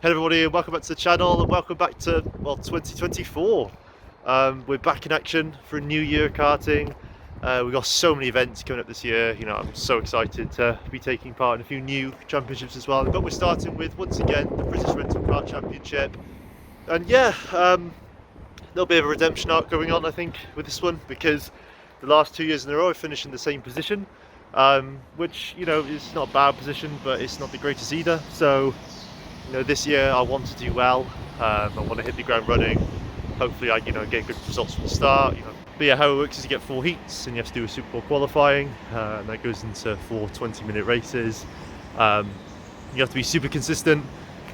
Hello everybody and welcome back to the channel and welcome back to 2024. We're back in action for a new year of karting. We've got so many events coming up this year. You know, I'm so excited to be taking part in a few new championships as well. But we're starting with, once again, the British Rental Kart Championship. And yeah, little bit of a redemption arc going on, I think, with this one, because the last 2 years in a row I finished in the same position, which, you know, is not a bad position, but it's not the greatest either. So, you know, this year I want to do well. I want to hit the ground running. Hopefully I, get good results from the start. But yeah, how it works is you get 4 heats and you have to do a Super Bowl qualifying, and that goes into 4 20-minute races. You have to be super consistent.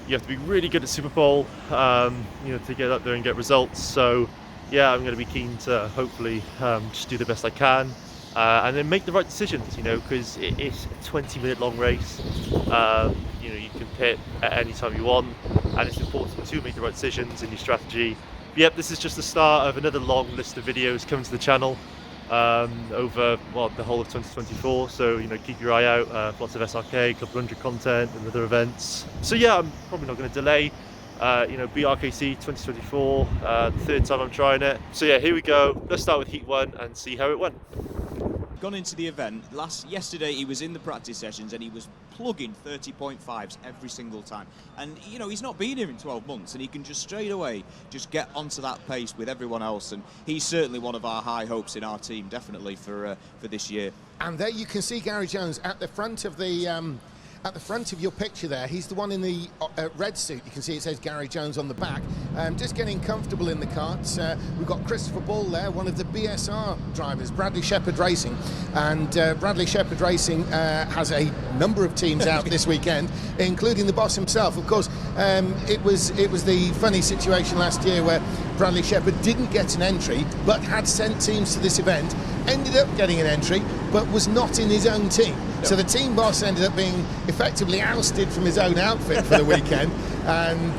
You have to be really good at Super Bowl, to get up there and get results. So yeah, I'm going to be keen to hopefully just do the best I can. And then make the right decisions, because it is a 20-minute long race. You can pit at any time you want, and it's important to make the right decisions in your strategy. But yep, this is just the start of another long list of videos coming to the channel over the whole of 2024. So keep your eye out for lots of SRK, Club 100 content and other events. So yeah, I'm probably not going to delay. BRKC 2024, the 3rd time I'm trying it. So yeah, here we go. Let's start with Heat 1 and see how it went. Gone into the event. Yesterday he was in the practice sessions and he was plugging 30.5s every single time. And he's not been here in 12 months and he can just straight away just get onto that pace with everyone else. And he's certainly one of our high hopes in our team, definitely for this year. And there you can see Gary Jones at the front of the at the front of your picture there. He's the one in the red suit. You can see it says Gary Jones on the back. Just getting comfortable in the karts. We've got Christopher Ball there, one of the BSR drivers, Bradley Shepherd Racing. And Bradley Shepherd Racing has a number of teams out this weekend, including the boss himself. Of course, it was the funny situation last year where Bradley Shepherd didn't get an entry, but had sent teams to this event, ended up getting an entry, but was not in his own team. No. So the team boss ended up being effectively ousted from his own outfit for the weekend. And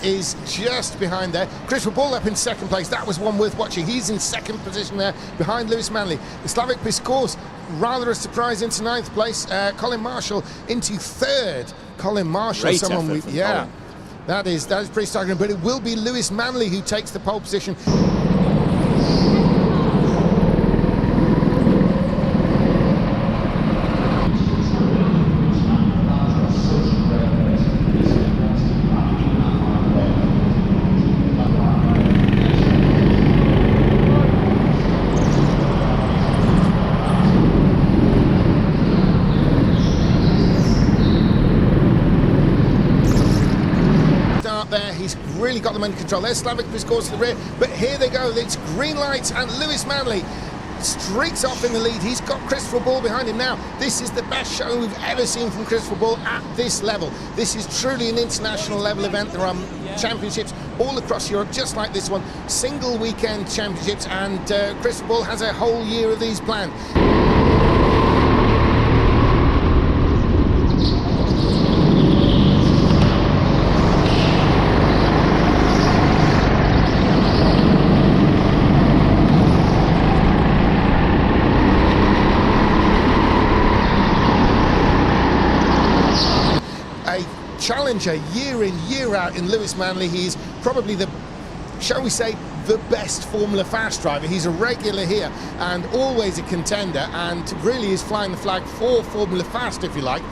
is just behind there. Christopher Ball up in 2nd place. That was one worth watching. He's in 2nd position there behind Lewis Manley. The Slavic Piscourse, rather a surprise, into 9th place. Colin Marshall into 3rd. Colin Marshall, great someone effort we, yeah, that is pretty staggering. But it will be Lewis Manley who takes the pole position. There, he's really got them under control. There's Slavic Piscourse to the rear, but here they go. It's green lights and Lewis Manley streaks off in the lead. He's got Christopher Ball behind him now. This is the best show we've ever seen from Christopher Ball at this level. This is truly an international level event. There are championships all across Europe, just like this one, single weekend championships, and Christopher Ball has a whole year of these planned. Challenger year in, year out in Lewis Manley. He's probably the, shall we say, the best Formula Fast driver. He's a regular here and always a contender, and really is flying the flag for Formula Fast, if you like.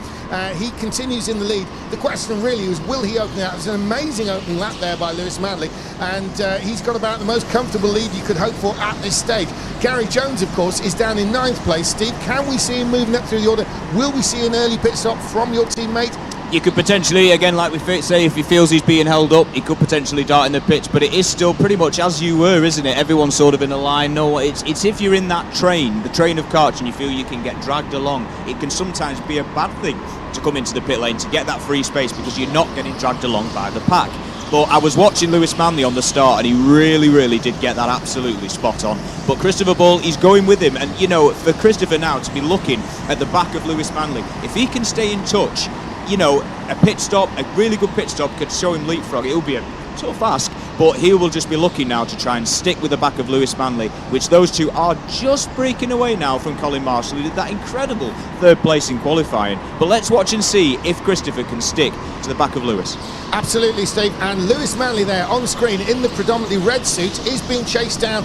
He continues in the lead. The question really is, will he open out? It's an amazing opening lap there by Lewis Manley, and he's got about the most comfortable lead you could hope for at this stage. Gary Jones, of course, is down in 9th place. Steve, can we see him moving up through the order? Will we see an early pit stop from your teammate? You could potentially, again, like we say, if he feels he's being held up, he could potentially dart in the pits. But it is still pretty much as you were, isn't it? Everyone's sort of in a line. No, it's if you're in that train, the train of karts, and you feel you can get dragged along, it can sometimes be a bad thing to come into the pit lane to get that free space because you're not getting dragged along by the pack. But I was watching Lewis Manley on the start, and he really did get that absolutely spot on. But Christopher Bull, he's going with him. And, you know, for Christopher now to be looking at the back of Lewis Manley, if he can stay in touch, you know, a pit stop, a really good pit stop could show him leapfrog. It'll be a tough ask, but he will just be looking now to try and stick with the back of Lewis Manley, which those two are just breaking away now from Colin Marshall, who did that incredible third place in qualifying. But let's watch and see if Christopher can stick to the back of Lewis. Absolutely, Steve. And Lewis Manley there on screen in the predominantly red suit is being chased down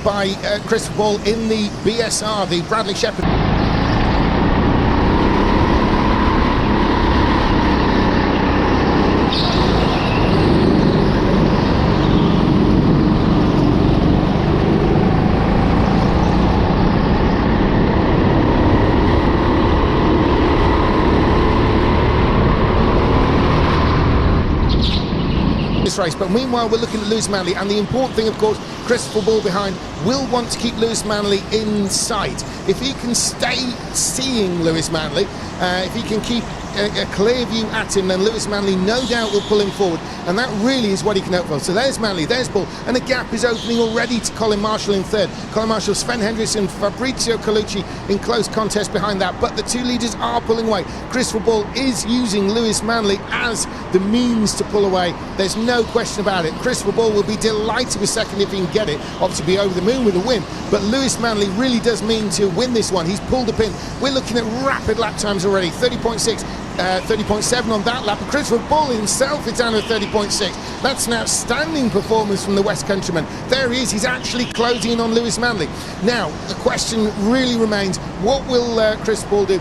by Christopher Bull in the BSR, the Bradley Shepherd. Race, but meanwhile we're looking at Lewis Manley, and the important thing, of course, Christopher Bull behind will want to keep Lewis Manley in sight. If he can stay seeing Lewis Manley, if he can keep a clear view at him, then Lewis Manley no doubt will pull him forward, and that really is what he can hope for. So there's Manley, there's Bull, and the gap is opening already to Colin Marshall in third. Colin Marshall, Sven Hendrickson, Fabrizio Colucci in close contest behind that, but the two leaders are pulling away. Christopher Bull is using Lewis Manley as the means to pull away. There's no question about it. Christopher Bull will be delighted with second if he can get it, obviously be over the moon with a win, but Lewis Manley really does mean to win this one. He's pulled the pin. We're looking at rapid lap times already, 30.6. 30.7 on that lap, and Christopher Bull himself is down to 30.6. That's an outstanding performance from the West Countryman. There he is, he's actually closing in on Lewis Manley. Now, the question really remains, what will Christopher Bull do?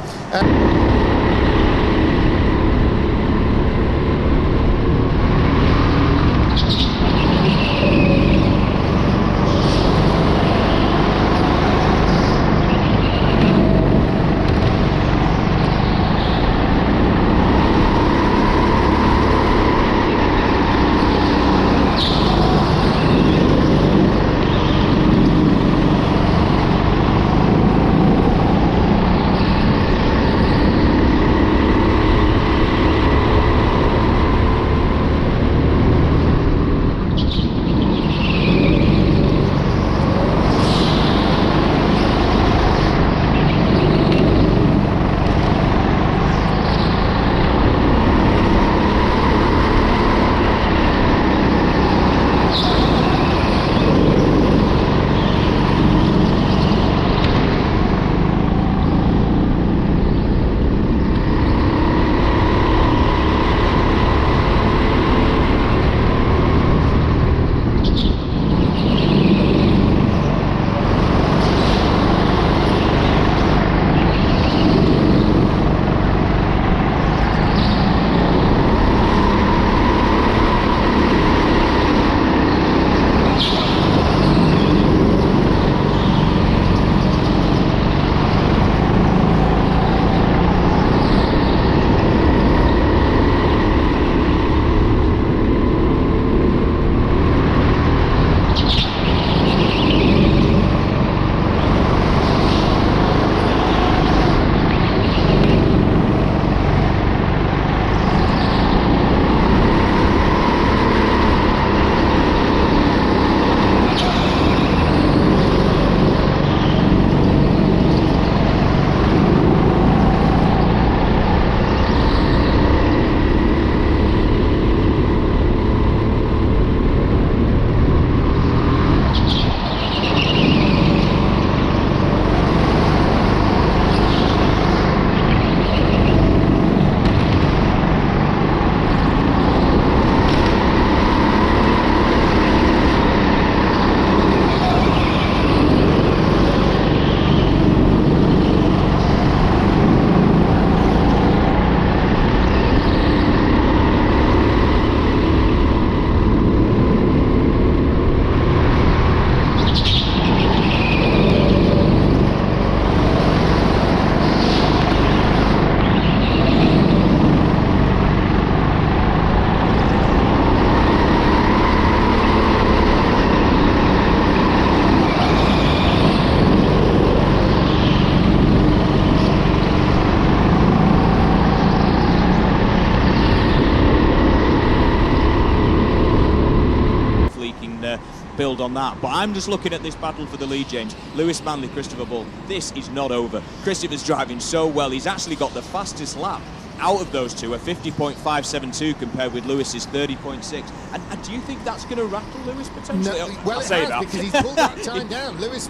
build on that. But I'm just looking at this battle for the lead, James. Lewis Manley, Christopher Bull. This is not over. Christopher's driving so well. He's actually got the fastest lap out of those two, a 50.572 compared with Lewis's 30.6. And do you think that's going to rattle Lewis potentially? No, well, it has, because he's pulled that time down. Lewis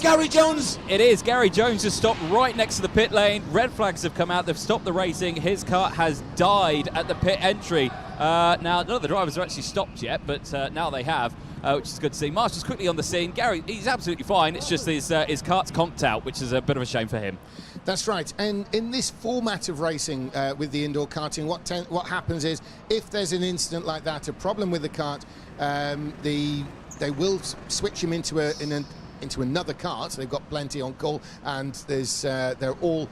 Gary Jones! It is. Gary Jones has stopped right next to the pit lane. Red flags have come out. They've stopped the racing. His car has died at the pit entry. Now, none of the drivers have actually stopped yet, but now they have. Which is good to see. Marshall's quickly on the scene. Gary, he's absolutely fine. It's just his kart's conked out, which is a bit of a shame for him. That's right. And in this format of racing with the indoor karting, what happens is, if there's an incident like that, a problem with the kart, they will switch him into another kart. So they've got plenty on call, and they're all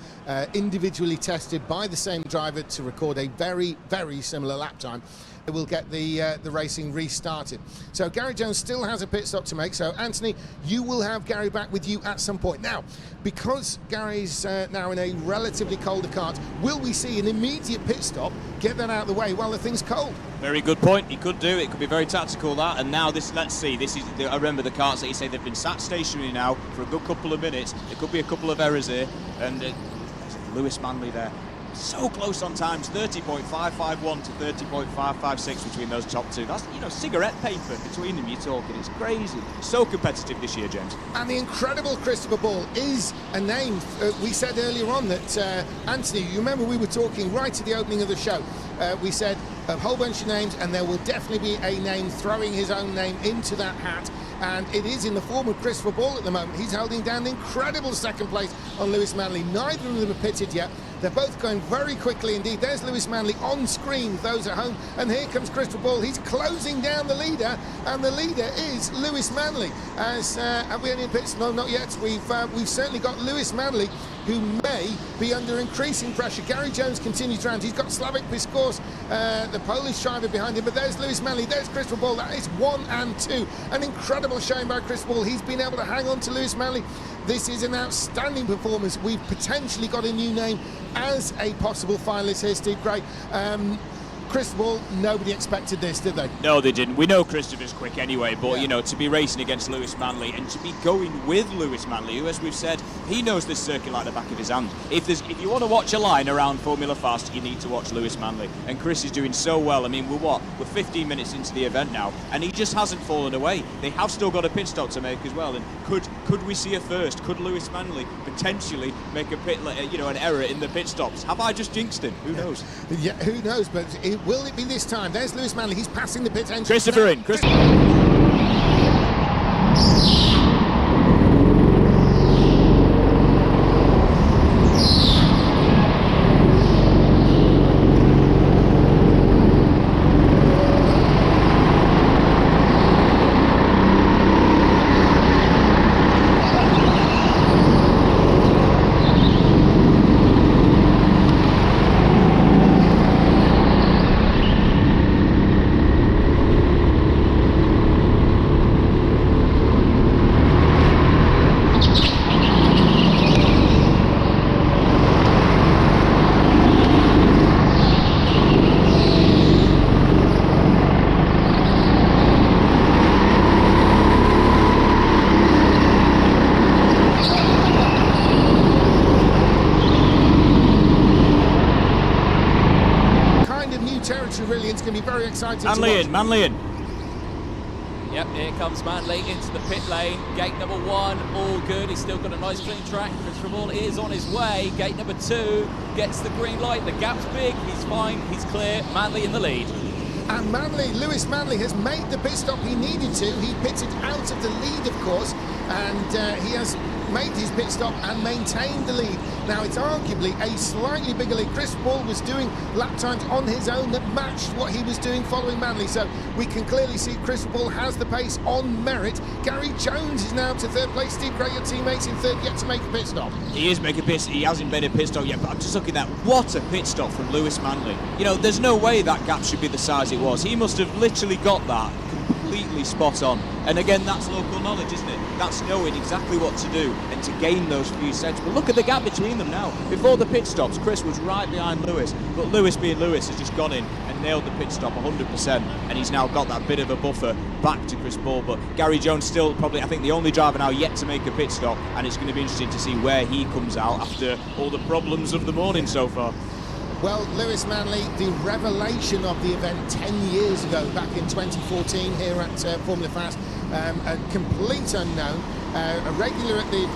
individually tested by the same driver to record a very, very similar lap time. Will get the racing restarted. So Gary Jones still has a pit stop to make. So Anthony, you will have Gary back with you at some point. Now, because Gary's now in a relatively colder kart, will we see an immediate pit stop? Get that out of the way while the thing's cold. Very good point. He could do. It could be very tactical, that. And now this. Let's see. This is. I remember the karts that you say they've been sat stationary now for a good couple of minutes. There could be a couple of errors here. And Lewis Manley there. So close on times, 30.551 to 30.556 between those top two. That's, cigarette paper between them, you're talking. It's crazy. So competitive this year, James. And the incredible Christopher Bull is a name. We said earlier on that, Anthony, you remember we were talking right at the opening of the show. We said a whole bunch of names, and there will definitely be a name throwing his own name into that hat. And it is in the form of Christopher Bull at the moment. He's holding down the incredible second place on Lewis Manley. Neither of them have pitted yet. They're both going very quickly indeed. There's Lewis Manley on screen, those at home. And here comes Christopher Bull. He's closing down the leader, and the leader is Lewis Manley. Have we any pits? No, not yet. We've certainly got Lewis Manley, who may be under increasing pressure. Gary Jones continues round. He's got Slavik Piskors, the Polish driver, behind him. But there's Lewis Manley. There's Christopher Bull. That is 1 and 2. An incredible showing by Christopher Bull. He's been able to hang on to Lewis Manley. This is an outstanding performance. We've potentially got a new name as a possible finalist here, Steve Gray. Christopher Bull, nobody expected this, did they? No, they didn't. We know Christopher's quick anyway, but, to be racing against Lewis Manley and to be going with Lewis Manley, who, as we've said, he knows this circuit like the back of his hand. If you want to watch a line around Formula Fast, you need to watch Lewis Manley. And Chris is doing so well. I mean, we're 15 minutes into the event now, and he just hasn't fallen away. They have still got a pit stop to make as well. And could we see a first? Could Lewis Manley potentially make a an error in the pit stops? Have I just jinxed him? Who knows? Yeah, who knows? But will it be this time? There's Lewis Manley. He's passing the pit entrance. Christopher in. Really, it's going to be very exciting. Manley in. Yep, here comes Manley into the pit lane. Gate number 1, all good. He's still got a nice clean track. Christopher Bull is on his way. Gate number 2 gets the green light. The gap's big. He's fine. He's clear. Manley in the lead. And Lewis Manley has made the pit stop he needed to. He pitted out of the lead, of course, and he has made his pit stop and maintained the lead. Now, it's arguably a slightly bigger lead. Chris Bull was doing lap times on his own that matched what he was doing following Manley. So we can clearly see Chris Bull has the pace on merit. Gary Jones is now to third place. Steve Gray, your teammates in third, yet to make a pit stop. He is making a pit. He hasn't made a pit stop yet, but I'm just looking at what a pit stop from Lewis Manley. There's no way that gap should be the size it was. He must have literally got that completely absolutely spot on. And again, that's local knowledge, isn't it? That's knowing exactly what to do and to gain those few seconds. But look at the gap between them now. Before the pit stops, Chris was right behind Lewis, but Lewis, being Lewis, has just gone in and nailed the pit stop 100%, and he's now got that bit of a buffer back to Chris Ball. But Gary Jones still probably, I think, the only driver now yet to make a pit stop, and it's going to be interesting to see where he comes out after all the problems of the morning so far. Well, Lewis Manley, the revelation of the event 10 years ago, back in 2014 here at Formula Fast, a complete unknown, a regular at the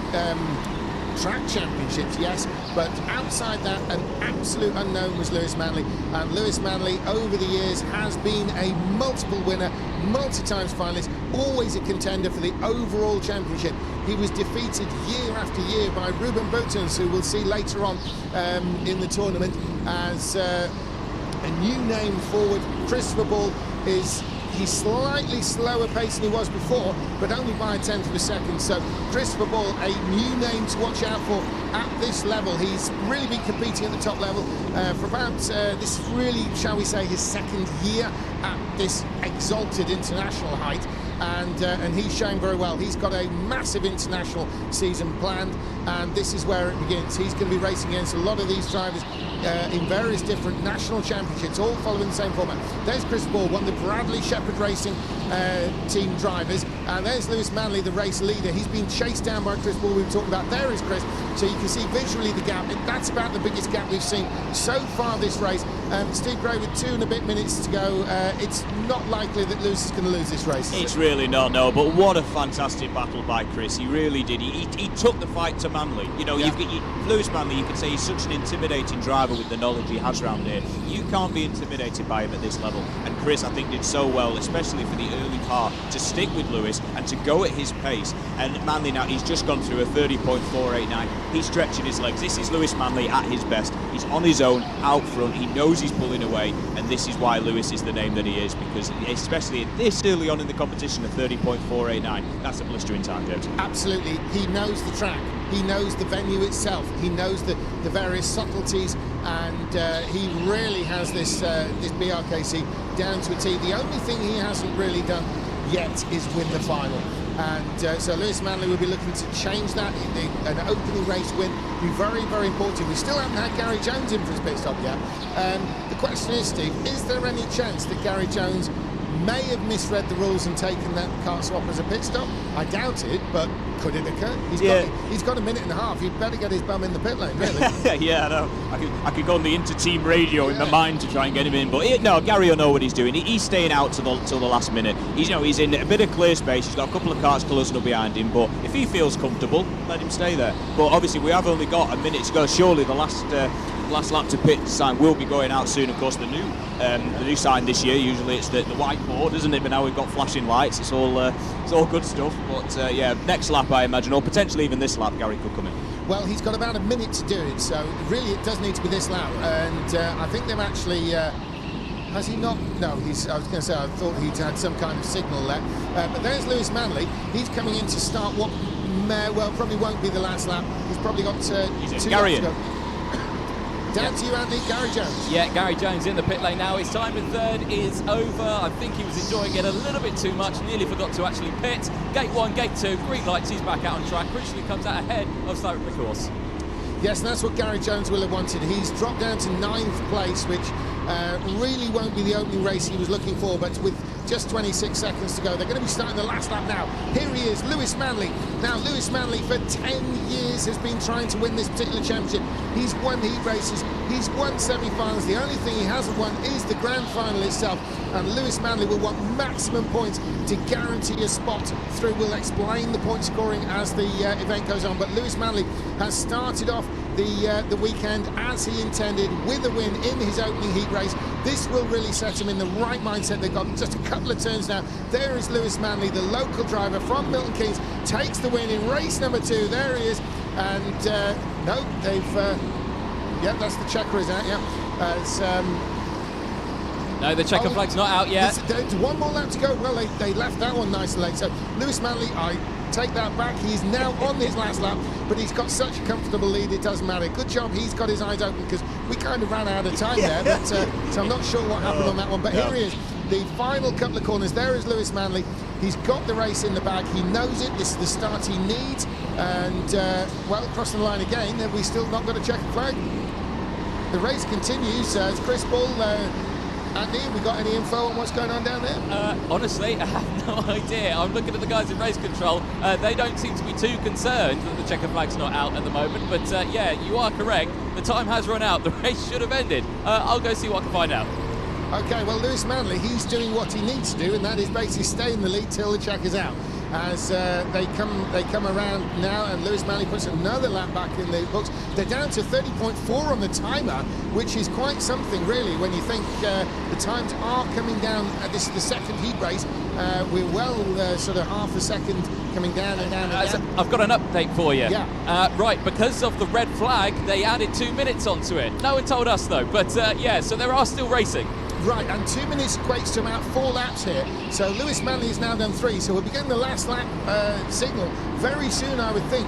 track championships, yes, but outside that, an absolute unknown was Lewis Manley. And Lewis Manley, over the years, has been a multiple winner, multi-times finalist, always a contender for the overall championship. He was defeated year after year by Ruben Boutons, who we'll see later on in the tournament as a new name forward. Christopher Ball he's slightly slower pace than he was before, but only by a tenth of a second. So Christopher Ball, a new name to watch out for at this level. He's really been competing at the top level for about this is really, shall we say, his second year at this exalted international height. And he's showing very well. He's got a massive international season planned, and this is where it begins. He's going to be racing against a lot of these drivers in various different national championships, all following the same format. There's Chris Ball, one of the Bradley Shepherd Racing team drivers, and there's Lewis Manley, the race leader. He's been chased down by Chris Ball, we were talking about. There is Chris, so you can see visually the gap. That's about the biggest gap we've seen so far this race. Steve Gray with 2 and a bit minutes to go. It's not likely that Lewis is going to lose this race. It's really not, no, but what a fantastic battle by Chris. He really did. He took the fight to Manley. You know, Lewis Manley, you can say he's such an intimidating driver with the knowledge he has around here. You can't be intimidated by him at this level. And Chris, I think, did so well, especially for the early part, to stick with Lewis and to go at his pace. And Manley now, he's just gone through a 30.489. He's stretching his legs. This is Lewis Manley at his best. He's on his own, out front. He knows he's pulling away, and this is why Lewis is the name that he is, because especially this early on in the competition, a 30.489, that's a blistering time, James. Absolutely. He knows the track. He knows the venue itself. He knows the various subtleties, and he really has this BRKC down to a T. The only thing he hasn't really done yet is win the final. And so Lewis Manley will be looking to change that. An opening race win will be very, very important. We still haven't had Gary Jones in for his pit stop yet. The question is, Steve, is there any chance that Gary Jones may have misread the rules and taken that kart swap as a pit stop? I doubt it, but could it occur? He's got a minute and a half. He'd better get his bum in the pit lane, really. Yeah, I know. I could go on the inter-team radio in my mind to try and get him in, but no, Gary will know what he's doing. He's staying out till the last minute. He's in a bit of clear space. He's got a couple of karts closing up behind him, but if he feels comfortable, let him stay there. But obviously, we have only got a minute to go. Surely the last lap to pit sign will be going out soon. Of course, the new sign this year, usually it's the whiteboard, isn't it? But now we've got flashing lights. It's all good stuff. But yeah, next lap, I imagine, or potentially even this lap, Gary could come in. Well, he's got about a minute to do it, so really it does need to be this lap. And I think they've actually... has he not? No, I was going to say, I thought he'd had some kind of signal there. But there's Lewis Manley. He's coming in to start what, probably won't be the last lap. He's probably got 2 laps to go. Down to you, Andy. Gary Jones. Yeah, Gary Jones in the pit lane now. His time in third is over. I think he was enjoying it a little bit too much. Nearly forgot to actually pit. Gate 1, gate 2, green lights. He's back out on track. Crucially comes out ahead of Slope the course. Yes, and that's what Gary Jones will have wanted. He's dropped down to 9th place, which really won't be the opening race he was looking for, but with just 26 seconds to go, they're going to be starting the last lap now. Here he is, Lewis Manley. Now, Lewis Manley, for 10 years, has been trying to win this particular championship. He's won heat races, he's won semi-finals. The only thing he hasn't won is the grand final itself, and Lewis Manley will want maximum points to guarantee a spot through. We'll explain the point scoring as the event goes on, but Lewis Manley has started off the weekend as he intended, with a win in his opening heat race. This will really set him in the right mindset. They've got just a couple of turns now. There is Lewis Manley, the local driver from Milton Keynes, takes the win in race number 2. There he is, and no, they've yeah, that's the checker is out. Yeah, no, the checker flag's not out yet. There's one more lap to go. Well, they left that one nice and late. So Lewis Manley, I take that back. He's now on his last lap, but he's got such a comfortable lead, it doesn't matter. Good job he's got his eyes open, because we kind of ran out of time there, but so I'm not sure what happened on that one. But here he is, the final couple of corners. There is Lewis Manley. He's got the race in the bag. He knows it. This is the start he needs. And, well, crossing the line again, we still not got a checkered flag. The race continues. It's Chris Bull. Andy, have we got any info on what's going on down there? Honestly, I have no idea. I'm looking at the guys in race control. They don't seem to be too concerned that the checker flag's not out at the moment. But yeah, you are correct. The time has run out. The race should have ended. I'll go see what I can find out. Okay, well, Lewis Manley, he's doing what he needs to do, and that is basically stay in the lead till the checker's out. As they come around now, and Lewis Manley puts another lap back in the books. They're down to 30.4 on the timer, which is quite something, really, when you think the times are coming down. This is the second heat race. We're well sort of half a second coming down and down and down. I've got an update for you. Yeah. Right, because of the red flag, they added 2 minutes onto it. No one told us, though. But yeah, so they are still racing. Right, and 2 minutes equates to about 4 laps here. So Lewis Manley has now done 3, so we'll be getting the last lap signal very soon, I would think.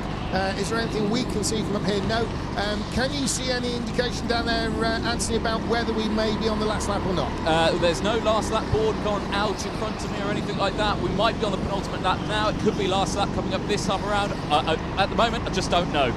Is there anything we can see from up here? No. Can you see any indication down there, Anthony, about whether we may be on the last lap or not? There's no last lap board gone out in front of me or anything like that. We might be on the penultimate lap now. It could be last lap coming up this time around. At the moment, I just don't know.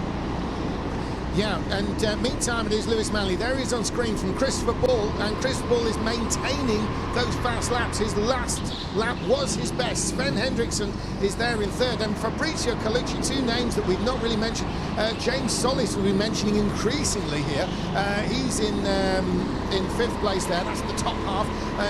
Yeah, and meantime it is Lewis Manley. There he is on screen from Christopher Bull, and Christopher Bull is maintaining those fast laps. His last lap was his best. Sven Hendrickson is there in third, and Fabrizio Colucci, 2 names that we've not really mentioned. James Solis will be mentioning increasingly here. He's in 5th place there, that's the top half.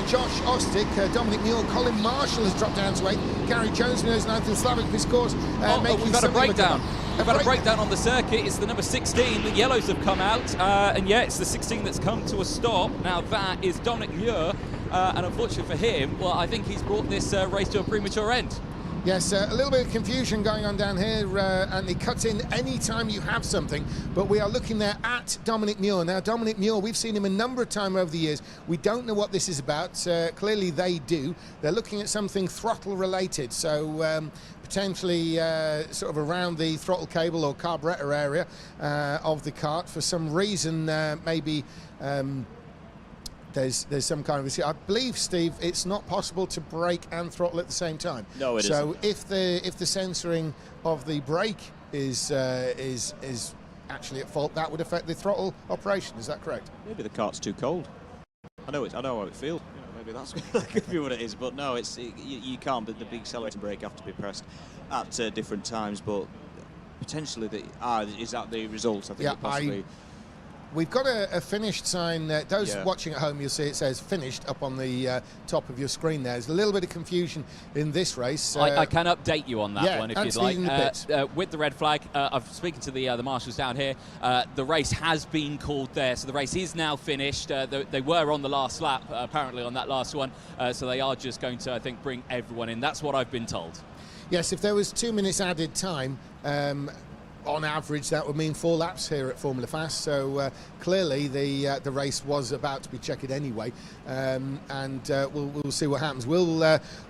Josh Ostick, Dominic Muir, Colin Marshall has dropped down to 8th. Gary Jones knows 9th, and Slavik Piskor's making we've had a breakdown. We've had a breakdown on the circuit. It's the number 16. The yellows have come out, and yeah, it's the 16 that's come to a stop. Now that is Dominic Muir, and unfortunately for him, well, I think he's brought this race to a premature end. Yes, a little bit of confusion going on down here, and they cut in any time you have something, but we are looking there at Dominic Muir. Now, Dominic Muir, we've seen him a number of times over the years. We don't know what this is about. Clearly they do. They're looking at something throttle related, so potentially sort of around the throttle cable or carburetor area of the kart. For some reason, maybe there's some kind of issue. I believe, Steve, it's not possible to brake and throttle at the same time. No, it so isn't. if the sensoring of the brake is actually at fault, that would affect the throttle operation. Is that correct? Maybe the kart's too cold. I know how it feels. Maybe that's that could be what it is. But no, you can't. The big accelerator and brake have to be pressed at different times. But potentially, is that the result? I think possibly. We've got a finished sign. Those watching at home, you'll see it says finished up on the top of your screen there. There's a little bit of confusion in this race. I can update you on that one if you'd like. With the red flag, I've spoken to the marshals down here. The race has been called there, so the race is now finished. They were on the last lap, apparently, on that last one. So they are just going to, I think, bring everyone in. That's what I've been told. Yes, if there was 2 minutes added time, on average, that would mean 4 laps here at Formula Fast. So clearly, the race was about to be checked anyway, and we'll see what happens.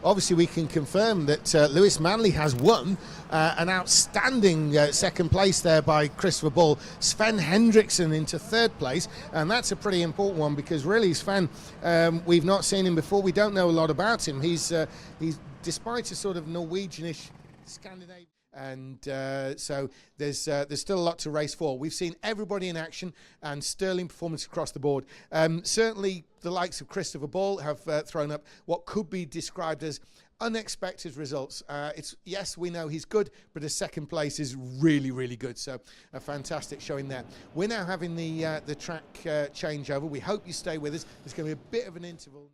Obviously we can confirm that Lewis Manley has won. An outstanding second place there by Christopher Bull. Sven Hendrickson into 3rd place, and that's a pretty important one because really Sven, we've not seen him before. We don't know a lot about him. He's despite a sort of Norwegianish Scandinavian. And so there's still a lot to race for. We've seen everybody in action and sterling performance across the board. Certainly the likes of Christopher Bull have thrown up what could be described as unexpected results. Yes, we know he's good, but a second place is really, really good. So a fantastic showing there. We're now having the track changeover. We hope you stay with us. There's going to be a bit of an interval.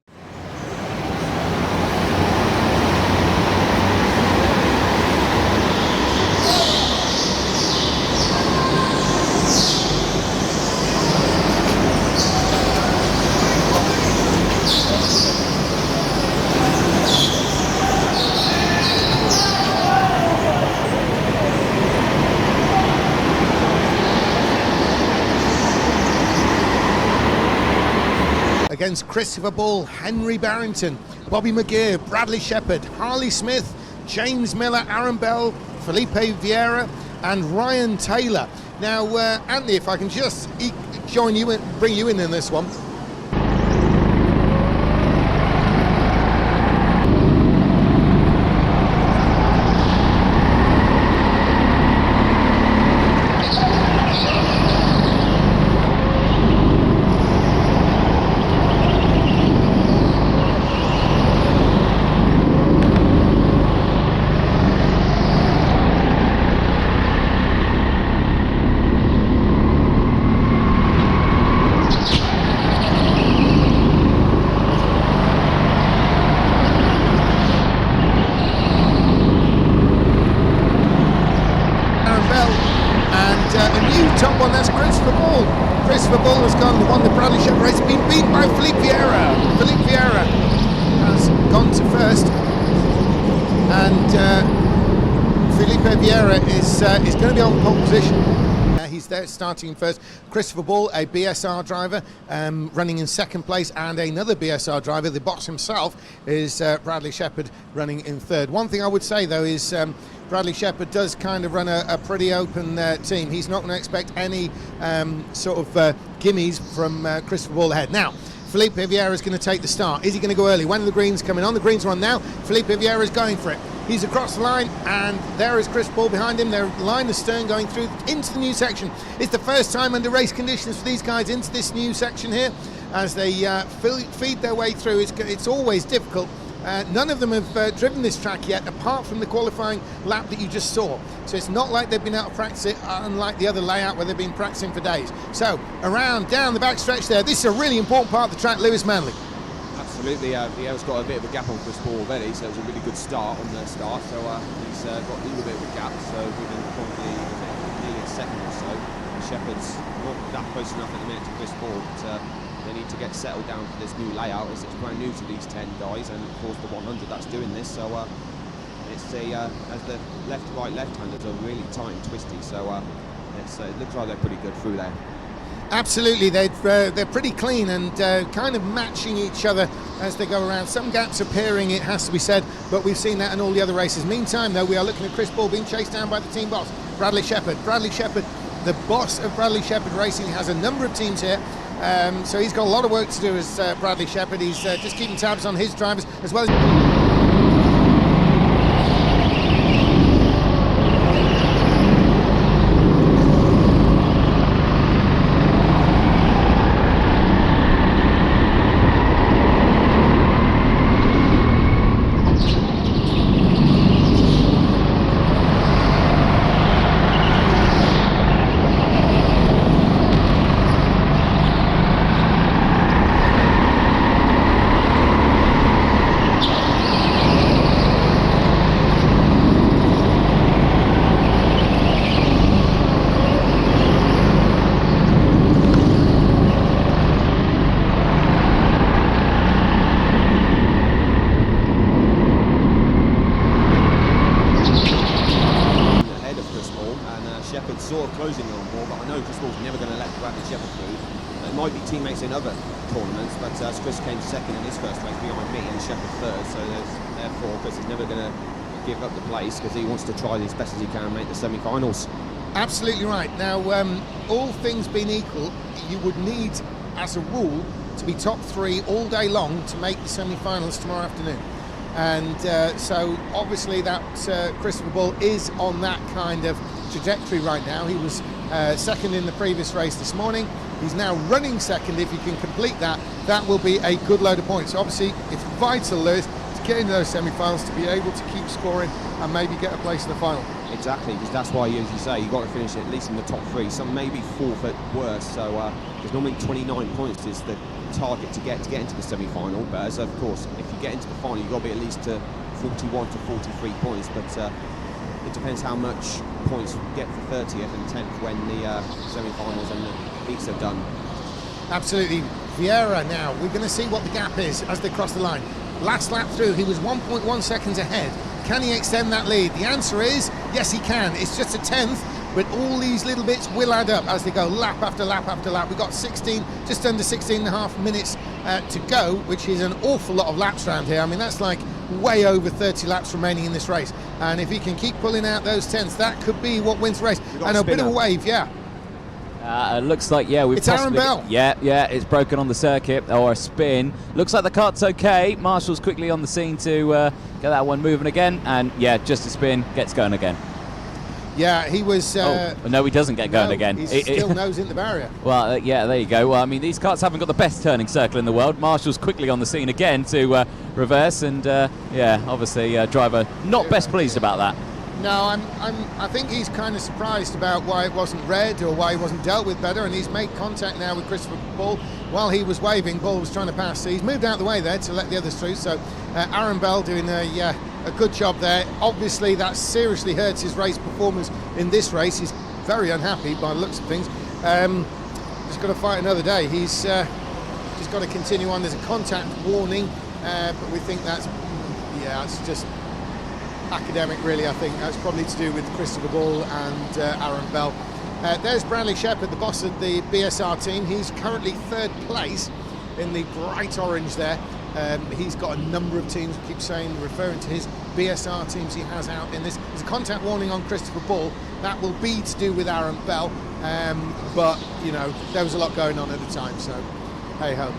Against Christopher Bull, Henry Barrington, Bobby McGeer, Bradley Shepherd, Harley Smith, James Miller, Aaron Bell, Felipe Vieira and Ryan Taylor. Now, Anthony, if I can just join you and bring you in this one. a new top one, that's Christopher Ball. Christopher Ball has won the Bradley Shepherd race, been beaten by Philippe Vieira. Philippe Vieira has gone to first, and Felipe Vieira is going to be on pole position. He's there starting first. Christopher Ball, a BSR driver, running in second place, and another BSR driver, the boss himself, is Bradley Shepherd, running in third. One thing I would say though is Bradley Shepherd does kind of run a pretty open team. He's not going to expect any sort of gimmies from Christopher Ball ahead. Now, Felipe Vieira is going to take the start. Is he going to go early? When are the greens coming on? The greens are on now. Felipe Vieira is going for it. He's across the line, and there is Chris Ball behind him. They're line astern going through into the new section. It's the first time under race conditions for these guys into this new section here as they feed their way through. It's always difficult. None of them have driven this track yet, apart from the qualifying lap that you just saw. So it's not like they've been out of practice, unlike the other layout where they've been practicing for days. So around, down the back stretch there, this is a really important part of the track. Lewis Manley. Absolutely, Vieira's got a bit of a gap on Chris Ball already, so it was a really good start on the start. So he's got a little bit of a gap, so within probably nearly a second or so. Shepherd's not that close enough at the minute to Chris Ball, but they need to get settled down for this new layout. It's brand new to these 10 guys, and of course the 100 that's doing this. So it's as the left-right left-handers are really tight and twisty. So it looks like they're pretty good through there. Absolutely, they're pretty clean and kind of matching each other as they go around. Some gaps appearing, it has to be said, but we've seen that in all the other races. Meantime, though, we are looking at Chris Ball being chased down by the team boss, Bradley Shepherd. Bradley Shepherd, the boss of Bradley Shepherd Racing, has a number of teams here. So he's got a lot of work to do as Bradley Shepherd. He's just keeping tabs on his drivers as well as... Sort of closing on Ball, but I know Chris Ball's never going to let Bradley Shepherd through. It might be teammates in other tournaments, but Chris came second in his first race behind me and Shepherd third, so therefore Chris is never going to give up the place because he wants to try as best as he can and make the semi-finals. Absolutely right. Now, all things being equal, you would need, as a rule, to be top three all day long to make the semi-finals tomorrow afternoon. And so obviously that Christopher Ball is on that kind of trajectory right now. He was second in the previous race this morning. He's now running second. If he can complete that, that will be a good load of points. Obviously, it's vital, Lewis, to get into those semi-finals, to be able to keep scoring and maybe get a place in the final. Exactly, because that's why, as you say, you've got to finish at least in the top three, some maybe fourth at worst. So there's normally 29 points is the target to get into the semi-final. But as of course, if you get into the final, you've got to be at least to 41 to 43 points. But it depends how much points you get for 30th and 10th when the semi-finals and the heats are done. Absolutely. Vieira now, we're going to see what the gap is as they cross the line. Last lap through, he was 1.1 seconds ahead. Can he extend that lead? The answer is yes, he can. It's just a 10th, but all these little bits will add up as they go lap after lap after lap. We've got 16, just under 16 and a half minutes to go, which is an awful lot of laps around here. I mean, that's like way over 30 laps remaining in this race. And if he can keep pulling out those 10ths, that could be what wins the race. And a bit of a wave, yeah. Looks like, yeah, we've it's Aaron Bell. Yeah, it's broken on the circuit, or a spin. Looks like the kart's okay. Marshall's quickly on the scene to get that one moving again, and yeah, just a spin, gets going again. Yeah, he was... no, he doesn't get going again. He's still nose in the barrier. Well, yeah, there you go. Well, I mean, these karts haven't got the best turning circle in the world. Marshall's quickly on the scene again to reverse, and yeah, obviously, driver not best pleased about that. No, I think he's kind of surprised about why it wasn't red or why he wasn't dealt with better, and he's made contact now with Christopher Ball. While he was waving, Ball was trying to pass, so he's moved out of the way there to let the others through. So Aaron Bell doing a good job there. Obviously, that seriously hurts his race performance in this race. He's very unhappy by the looks of things. Just got to fight another day. He's just got to continue on. There's a contact warning, but we think that's, it's just academic, really. I think that's probably to do with Christopher Ball and Aaron Bell. There's Bradley Shepherd, the boss of the BSR team. He's currently 3rd place in the bright orange there. He's got a number of teams, keep saying, referring to his BSR teams he has out in this. There's a contact warning on Christopher Ball. That will be to do with Aaron Bell, but, you know, there was a lot going on at the time, so hey-ho.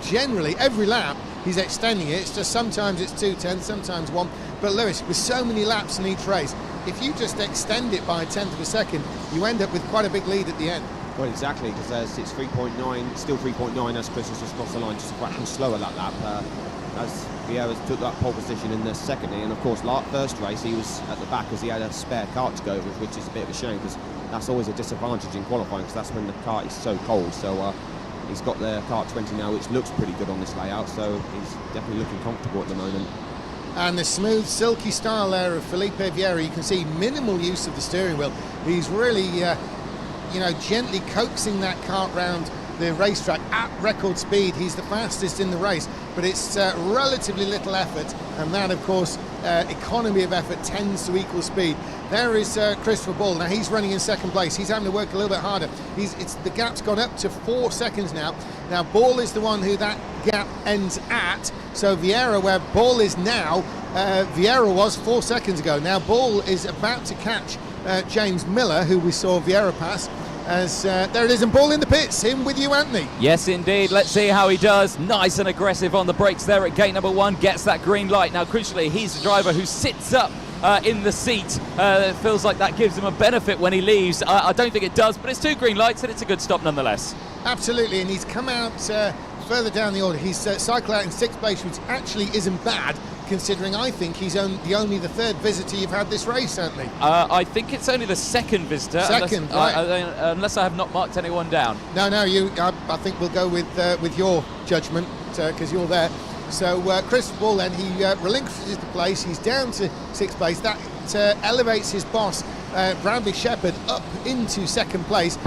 generally every lap he's extending it. It's just sometimes it's 2/10, sometimes 1. But Lewis, with so many laps in each race, if you just extend it by 1/10 of a second, you end up with quite a big lead at the end. Well, exactly, because it's 3.9, still 3.9 as Chris has just crossed the line, just a fraction slower that lap. As Vieira took that pole position in the secondly, and of course, first race he was at the back as he had a spare kart to go with, which is a bit of a shame because that's always a disadvantage in qualifying because that's when the kart is so cold. So he's got the kart 20 now, which looks pretty good on this layout, so he's definitely looking comfortable at the moment. And the smooth, silky style there of Felipe Vieira, you can see minimal use of the steering wheel. He's really, gently coaxing that kart round the racetrack at record speed. He's the fastest in the race, but it's relatively little effort, and that, of course, economy of effort tends to equal speed. There is Christopher Ball. Now he's running in second place. He's having to work a little bit harder. The gap's gone up to 4 seconds now. Now Ball is the one who that gap ends at. So Vieira, where Ball is now, Vieira was 4 seconds ago. Now Ball is about to catch James Miller, who we saw Vieira pass. As there it is, and Ball in the pits. In with you, Anthony. Yes, indeed. Let's see how he does. Nice and aggressive on the brakes there at gate number 1. Gets that green light. Now, crucially, he's the driver who sits up in the seat. It feels like that gives him a benefit when he leaves. I don't think it does, but it's 2 green lights, and it's a good stop nonetheless. Absolutely, and he's come out further down the order. He's cycled out in 6th place, which actually isn't bad, considering I think he's only the 3rd visitor you've had this race, certainly. I think it's only the 2nd visitor. Second, right. Unless I have not marked anyone down. No, I think we'll go with your judgment, because you're there. So Christopher Ball then, he relinquishes the place. He's down to 6th place. That elevates his boss, Bradley Shepherd, up into 2nd place.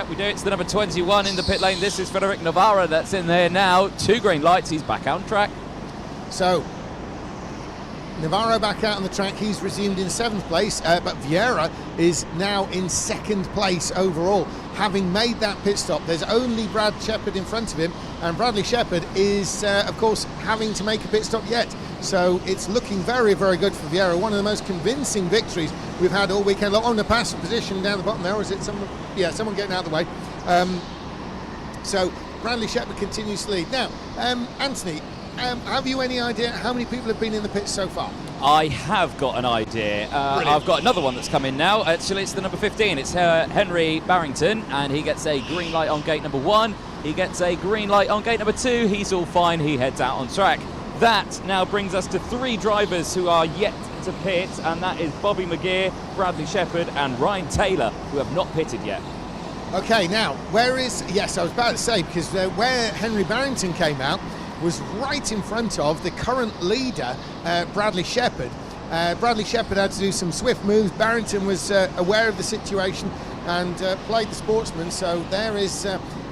We do. It's the number 21 in the pit lane. This is Frederic Navarra that's in there now. 2 green lights. He's back on track. So Navarro back out on the track. He's resumed in 7th place, but Vieira is now in 2nd place overall, having made that pit stop. There's only Brad Shepherd in front of him, and Bradley Shepherd is, of course, having to make a pit stop yet. So it's looking very, very good for Vieira. One of the most convincing victories we've had all weekend. On the pass position down the bottom there, or is it someone? Yeah, someone getting out of the way. So Bradley Shepherd continues to lead. Now, Anthony, have you any idea how many people have been in the pits so far? I have got an idea. I've got another one that's come in now. Actually, it's the number 15. It's Henry Barrington, and he gets a green light on gate number 1. He gets a green light on gate number 2. He's all fine. He heads out on track. That now brings us to 3 drivers who are yet to pit, and that is Bobby McGeer, Bradley Shepherd, and Ryan Taylor, who have not pitted yet. Okay, now, yes, I was about to say, because where Henry Barrington came out was right in front of the current leader, Bradley Shepherd. Bradley Shepherd had to do some swift moves. Barrington was aware of the situation and played the sportsman, so there is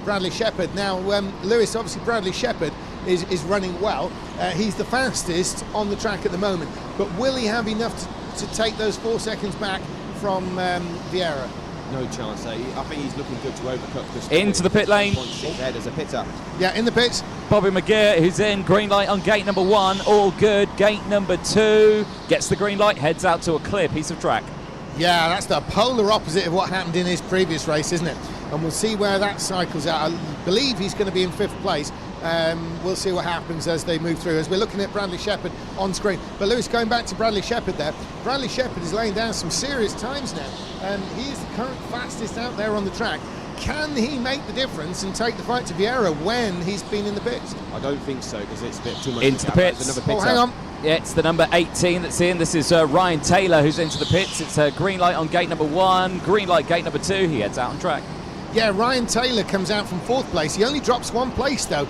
Bradley Shepherd. Now, Lewis, obviously Bradley Shepherd is running well. He's the fastest on the track at the moment, but will he have enough to take those 4 seconds back from Vieira? No chance. I think he's looking good to overcut Chris. Into the pit lane. 0.6 ahead as a pitter. Yeah, in the pits. Bobby McGeer, who's in, green light on gate number 1, all good. Gate number 2 gets the green light, heads out to a clear piece of track. Yeah, that's the polar opposite of what happened in his previous race, isn't it? And we'll see where that cycles out. I believe he's going to be in 5th place. We'll see what happens as they move through, as we're looking at Bradley Shepherd on screen. But Lewis, going back to Bradley Shepherd there, Bradley Shepherd is laying down some serious times now. He is the current fastest out there on the track. Can he make the difference and take the fight to Vieira when he's been in the pits? I don't think so, because it's a bit too much. Into the pits. Another pit hang on. Yeah, it's the number 18 that's in. This is Ryan Taylor who's into the pits. It's a green light on gate number 1, green light gate number 2. He heads out on track. Yeah, Ryan Taylor comes out from 4th place. He only drops 1 place though.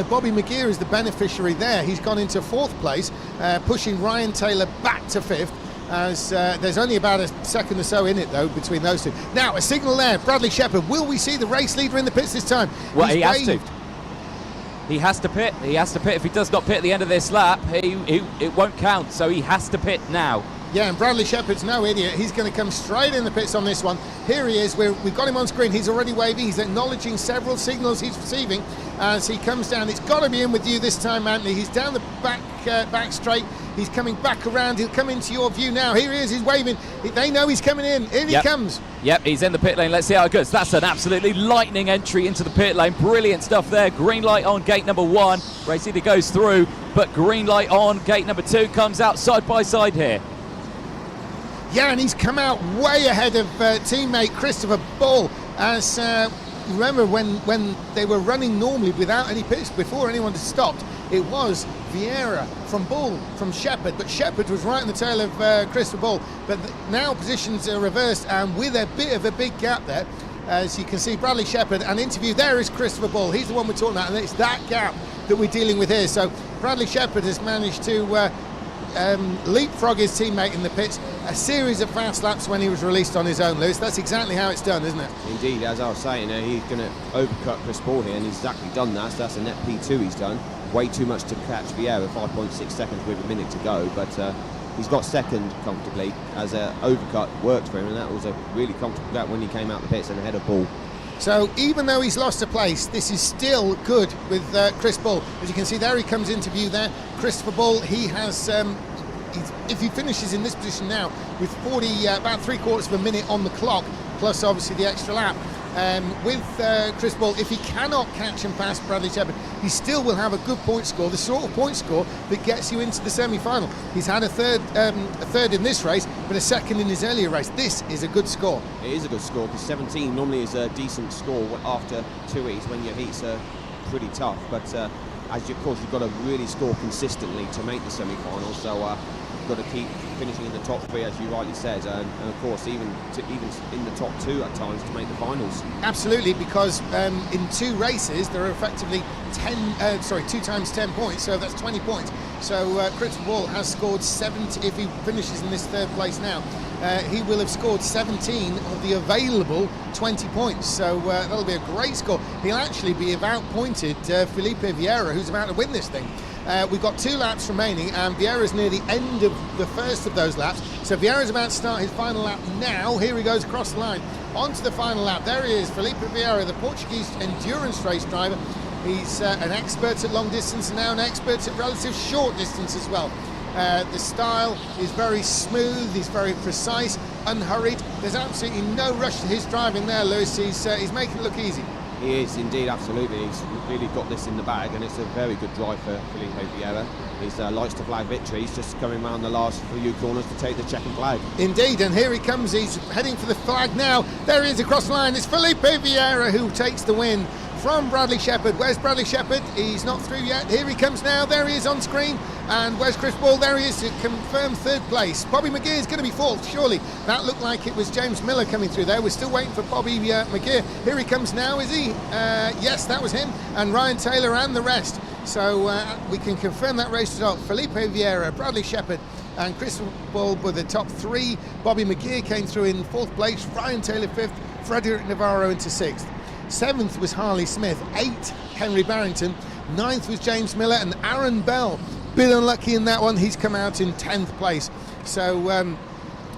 Bobby McGeer is the beneficiary there. He's gone into 4th place, pushing Ryan Taylor back to 5th. As there's only about a second or so in it though between those two. Now a signal there, Bradley Shepherd. Will we see the race leader in the pits this time? Well, he has to. He has to pit. He has to pit. If he does not pit at the end of this lap, it won't count. So he has to pit now. Yeah, and Bradley Shepherd's no idiot. He's going to come straight in the pits on this one. Here he is. We've got him on screen. He's already waving. He's acknowledging several signals he's receiving as he comes down. It's got to be in with you this time, Anthony. He's down the back straight. He's coming back around. He'll come into your view now. Here he is. He's waving. They know he's coming in. In he comes. Yep, he's in the pit lane. Let's see how it goes. That's an absolutely lightning entry into the pit lane. Brilliant stuff there. Green light on gate number 1. Race either goes through, but green light on gate number 2 comes out side by side here. Yeah, and he's come out way ahead of teammate Christopher Bull. As remember when they were running normally without any pits before anyone had stopped, it was Vieira from Bull from Shepherd, but Shepherd was right in the tail of Christopher Bull. But now positions are reversed, and with a bit of a big gap there, as you can see, Bradley Shepherd, and interview there is Christopher Bull. He's the one we're talking about, and it's that gap that we're dealing with here. So Bradley Shepherd has managed to leapfrog his teammate in the pits. A series of fast laps when he was released on his own, Lewis. That's exactly how it's done, isn't it? Indeed, as I was saying, he's going to overcut Chris Paul here, and he's exactly done that. So that's a net P2 he's done. Way too much to catch Vieira, 5.6 seconds with a minute to go, but he's got 2nd comfortably as overcut worked for him, and that was a really comfortable gap when he came out the pits and ahead of Paul. So even though he's lost a place, this is still good with Chris Bull. As you can see there, he comes into view there. Christopher Bull, he has, if he finishes in this position now with about 3/4 of a minute on the clock, plus obviously the extra lap, with Chris Bull, if he cannot catch and pass Bradley Shepherd, he still will have a good point score, the sort of point score that gets you into the semi-final. He's had a third in this race, but a 2nd in his earlier race. This is a good score. It is a good score, because 17 normally is a decent score after 2 heats, when your heats are pretty tough, but of course you've got to really score consistently to make the semi-final, so got to keep finishing in the top 3, as you rightly said, and of course even in the top 2 at times to make the finals. Absolutely, because in 2 races there are effectively 2 times 10 points, so that's 20 points. So Christopher Bull has scored 70. If he finishes in this 3rd place now, he will have scored 17 of the available 20 points. So that'll be a great score. He'll actually be about pointed Felipe Vieira, who's about to win this thing. We've got 2 laps remaining, and Vieira's near the end of the first of those laps. So Vieira's about to start his final lap now. Here he goes across the line onto the final lap. There he is, Felipe Vieira, the Portuguese endurance race driver. He's an expert at long distance and now an expert at relative short distance as well. The style is very smooth, he's very precise, unhurried. There's absolutely no rush to his driving there, Lewis. He's making it look easy. He is indeed, absolutely. He's really got this in the bag, and it's a very good drive for Felipe Vieira. He likes to flag victory. He's just coming around the last few corners to take the checkered flag. Indeed, and here he comes. He's heading for the flag now. There he is across the line. It's Felipe Vieira who takes the win from Bradley Shepherd. Where's Bradley Shepherd? He's not through yet. Here he comes now. There he is on screen. And where's Chris Ball? There he is to confirm 3rd place. Bobby McGear is going to be 4th, surely. That looked like it was James Miller coming through there. We're still waiting for Bobby McGear. Here he comes now, is he? Yes, that was him. And Ryan Taylor and the rest. So we can confirm that race result. Felipe Vieira, Bradley Shepherd and Chris Ball were the top 3. Bobby McGear came through in 4th place. Ryan Taylor 5th. Frederick Navarro into 6th. 7th was Harley Smith. 8th, Henry Barrington. 9th was James Miller, and Aaron Bell. Bit unlucky in that one. He's come out in 10th place. So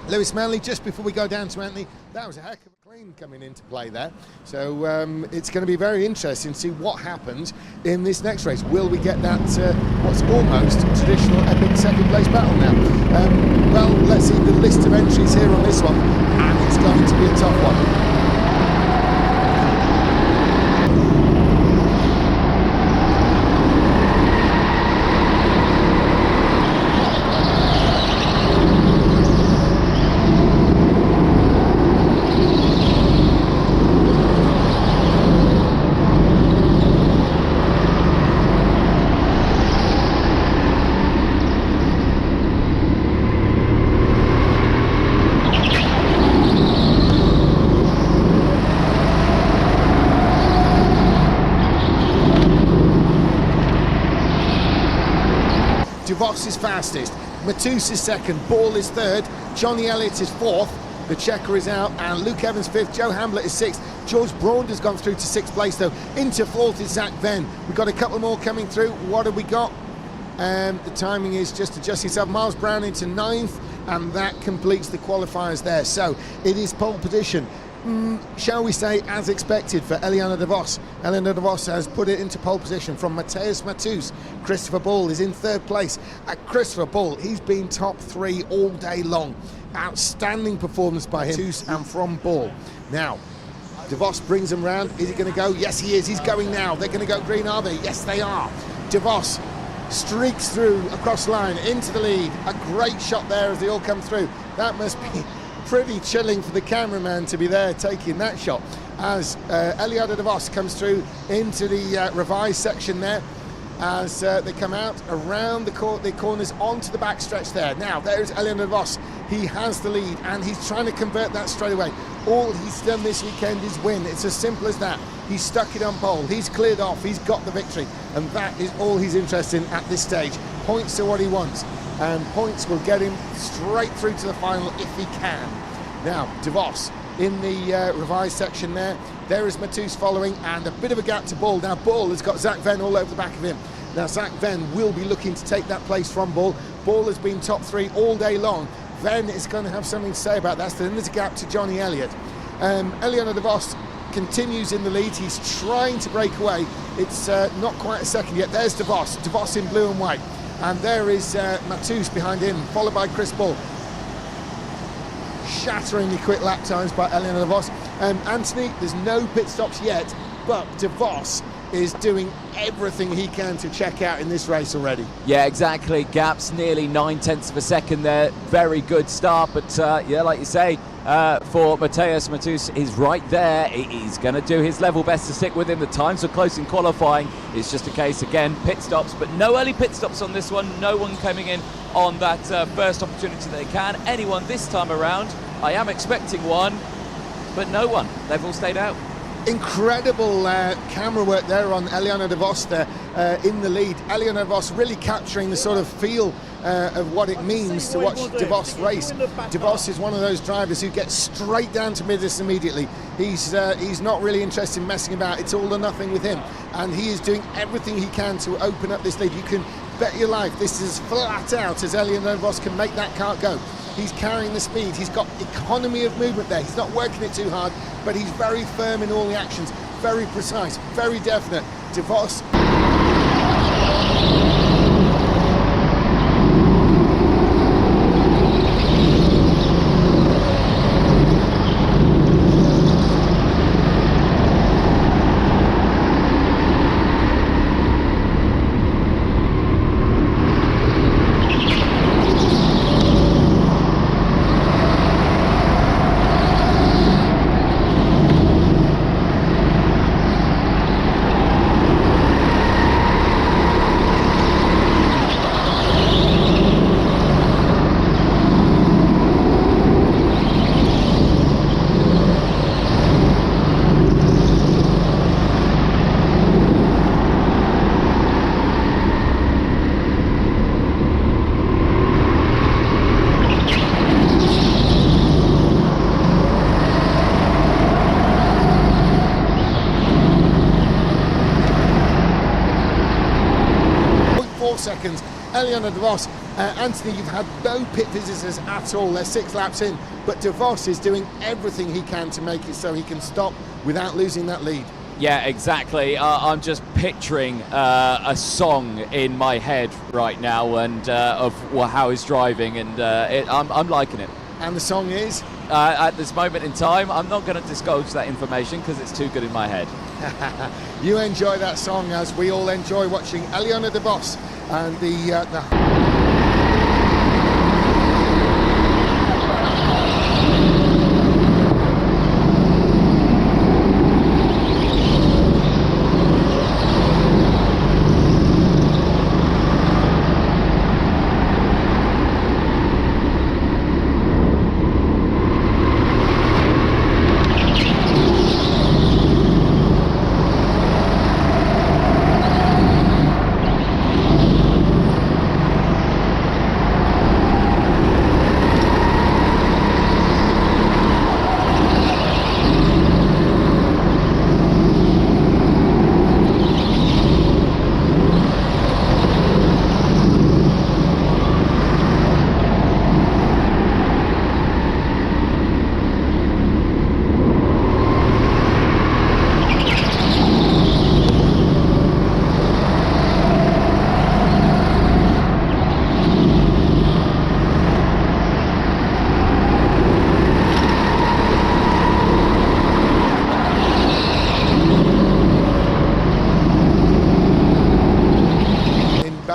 Lewis Manley, just before we go down to Anthony, that was a heck of a clean coming into play there. So it's going to be very interesting to see what happens in this next race. Will we get that what's almost traditional epic 2nd place battle now? Well, let's see the list of entries here on this one, and it's going to be a tough one. DeVos is fastest, Matus is 2nd, Ball is 3rd, Johnny Elliott is 4th, the checker is out, and Luke Evans 5th, Joe Hamblett is 6th, George Braun has gone through to 6th place though, into 4th is Zach Venn. We've got a couple more coming through. What have we got? The timing is just adjusting itself. Miles Brown into 9th, and that completes the qualifiers there. So it is pole position. Shall we say, as expected for Eliana de Vos. Eliana de Vos has put it into pole position from Mateus Matus. Christopher Ball is in 3rd place. Christopher Ball, he's been top 3 all day long. Outstanding performance by him, Matus and from Ball. Now, de Vos brings him round. Is he going to go? Yes, he is. He's going now. They're going to go green, are they? Yes, they are. De Vos streaks through across the line into the lead. A great shot there as they all come through. That must be pretty chilling for the cameraman to be there taking that shot as Eliana de Vos comes through into the revised section there as they come out around the corners onto the backstretch there. Now there's Eliana de Vos. He has the lead and he's trying to convert that straight away. All he's done this weekend is win. It's as simple as that. He's stuck it on pole. He's cleared off. He's got the victory, and that is all he's interested in at this stage. Points are what he wants, and points will get him straight through to the final if he can. Now, de Vos in the revised section there. There is Matus following, and a bit of a gap to Ball. Now, Ball has got Zach Venn all over the back of him. Now, Zach Venn will be looking to take that place from Ball. Ball has been top 3 all day long. Venn is going to have something to say about that. So then there's a gap to Johnny Elliott. Eliana de Vos continues in the lead. He's trying to break away. It's not quite a second yet. There's de Vos. De Vos in blue and white. And there is Matus behind him, followed by Chris Ball. Shatteringly quick lap times by Eliana de Vos. Anthony, there's no pit stops yet, but de Vos is doing everything he can to check out in this race already. Yeah, exactly. Gaps nearly 9/10 of a second there. Very good start, but yeah, like you say, for Mateus Matus is right there. He's going to do his level best to stick with him. The times are close in qualifying. It's just a case, again, pit stops, but no early pit stops on this one. No one coming in on that first opportunity they can. Anyone this time around, I am expecting one, but no one. They've all stayed out. Incredible camera work there on Eliana de Vos there in the lead. Eliana de Vos really capturing the sort of feel of what it means to watch de Vos race. De Vos is one of those drivers who gets straight down to midness immediately. He's not really interested in messing about. It's all or nothing with him, and he is doing everything he can to open up this lead. You can bet your life this is as flat out as Elliot Vos can make that kart go. He's carrying the speed, he's got economy of movement there, he's not working it too hard, but he's very firm in all the actions, very precise, very definite. De Vos. Seconds. Eliana De Vos, Anthony, you've had no pit visitors at all. They're 6 laps in, but De Vos is doing everything he can to make it so he can stop without losing that lead. Yeah, exactly. I'm just picturing a song in my head right now, and of how he's driving, and I'm liking it. And the song is? At this moment in time, I'm not going to disclose that information because it's too good in my head. You enjoy that song as we all enjoy watching Eliana De Vos and the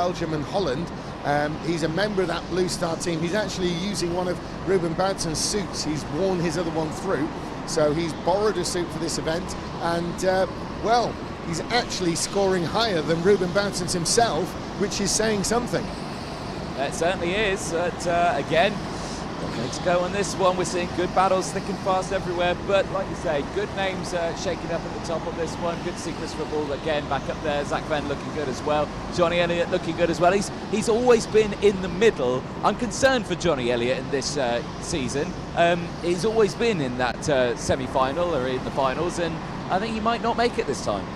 Belgium and Holland. He's a member of that Blue Star team. He's actually using one of Ruben Bouten's suits. He's worn his other one through, so he's borrowed a suit for this event, and well, he's actually scoring higher than Ruben Bouten's himself, which is saying something. That certainly is. But again, okay to go on this one. We're seeing good battles thick and fast everywhere, but like you say, good names shaking up at the top of this one. Good to see Christopher Ball again back up there. Zach Venn looking good as well. Johnny Elliott looking good as well. He's always been in the middle. I'm concerned for Johnny Elliott in this season. He's always been in that semi-final or in the finals, and I think he might not make it this time.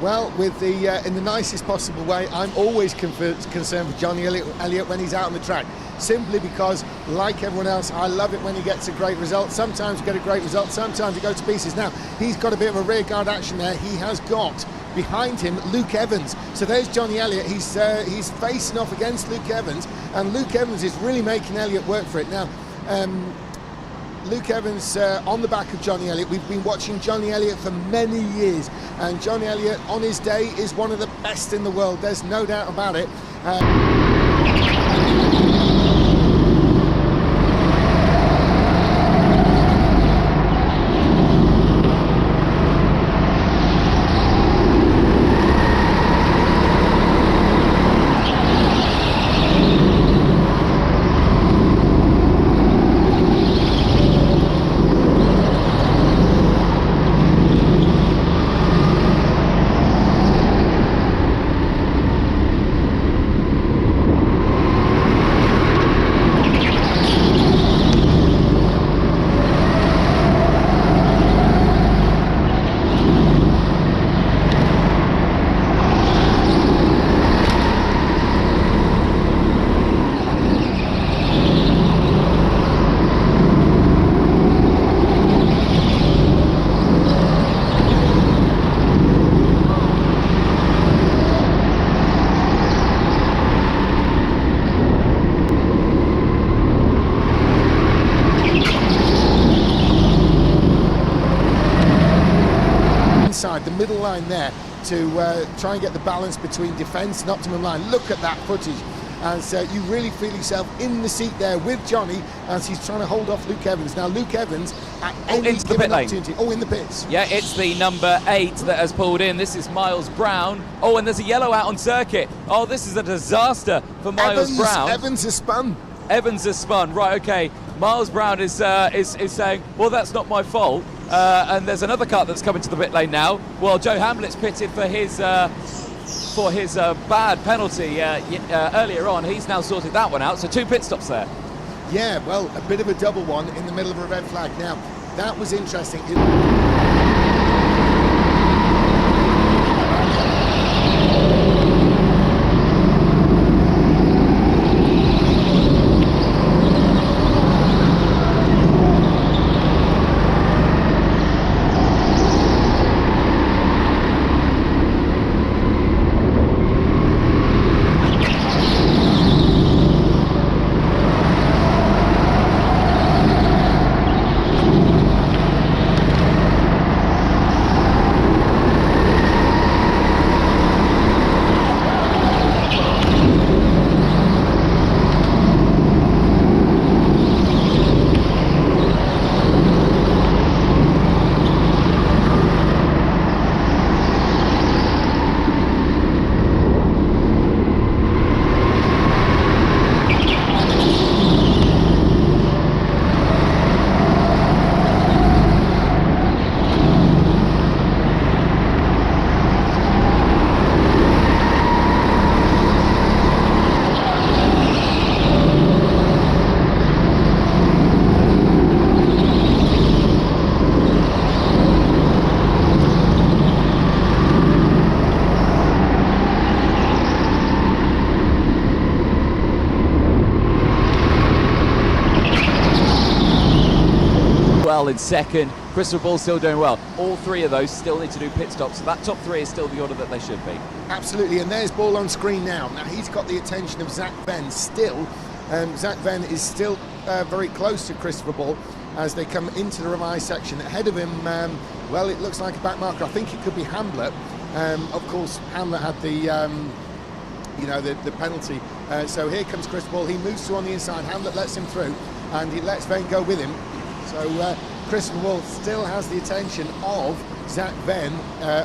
Well, with the in the nicest possible way, I'm always concerned for Johnny Elliott when he's out on the track, simply because, like everyone else, I love it when he gets a great result. Sometimes you get a great result, sometimes you go to pieces. Now, he's got a bit of a rear guard action there. He has got behind him Luke Evans. So there's Johnny Elliott. He's facing off against Luke Evans, and Luke Evans is really making Elliott work for it. Now, Luke Evans on the back of Johnny Elliott. We've been watching Johnny Elliott for many years, and Johnny Elliott on his day is one of the best in the world. There's no doubt about it. middle line there to try and get the balance between defence and optimum line. Look at that footage, as you really feel yourself in the seat there with Johnny as he's trying to hold off Luke Evans. Now Luke Evans at any into the given pit lane. opportunity. In the pits. Yeah, it's the number 8 that has pulled in. This is Miles Brown. Oh, and there's a yellow out on circuit. Oh, this is a disaster for Miles Brown. Evans has spun. Evans has spun. Right, okay. Miles Brown is saying, well, that's not my fault. And there's another car that's coming to the pit lane now. Well, Joe Hamlet's pitted for his bad penalty earlier on. He's now sorted that one out. So 2 pit stops there. Yeah, well, a bit of a double one in the middle of a red flag. Now, that was interesting. In second, Christopher Ball still doing well. All 3 of those still need to do pit stops, so that top 3 is still the order that they should be. Absolutely, and there's Ball on screen now. Now he's got the attention of Zach Venn still. Zach Venn is still very close to Christopher Ball as they come into the revised section. Ahead of him, well, it looks like a back marker. I think it could be Hamlet. Of course, Hamlet had the the penalty. So here comes Christopher Ball. He moves through on the inside. Hamlet lets him through, and he lets Venn go with him. So Christopher Ball still has the attention of Zach Venn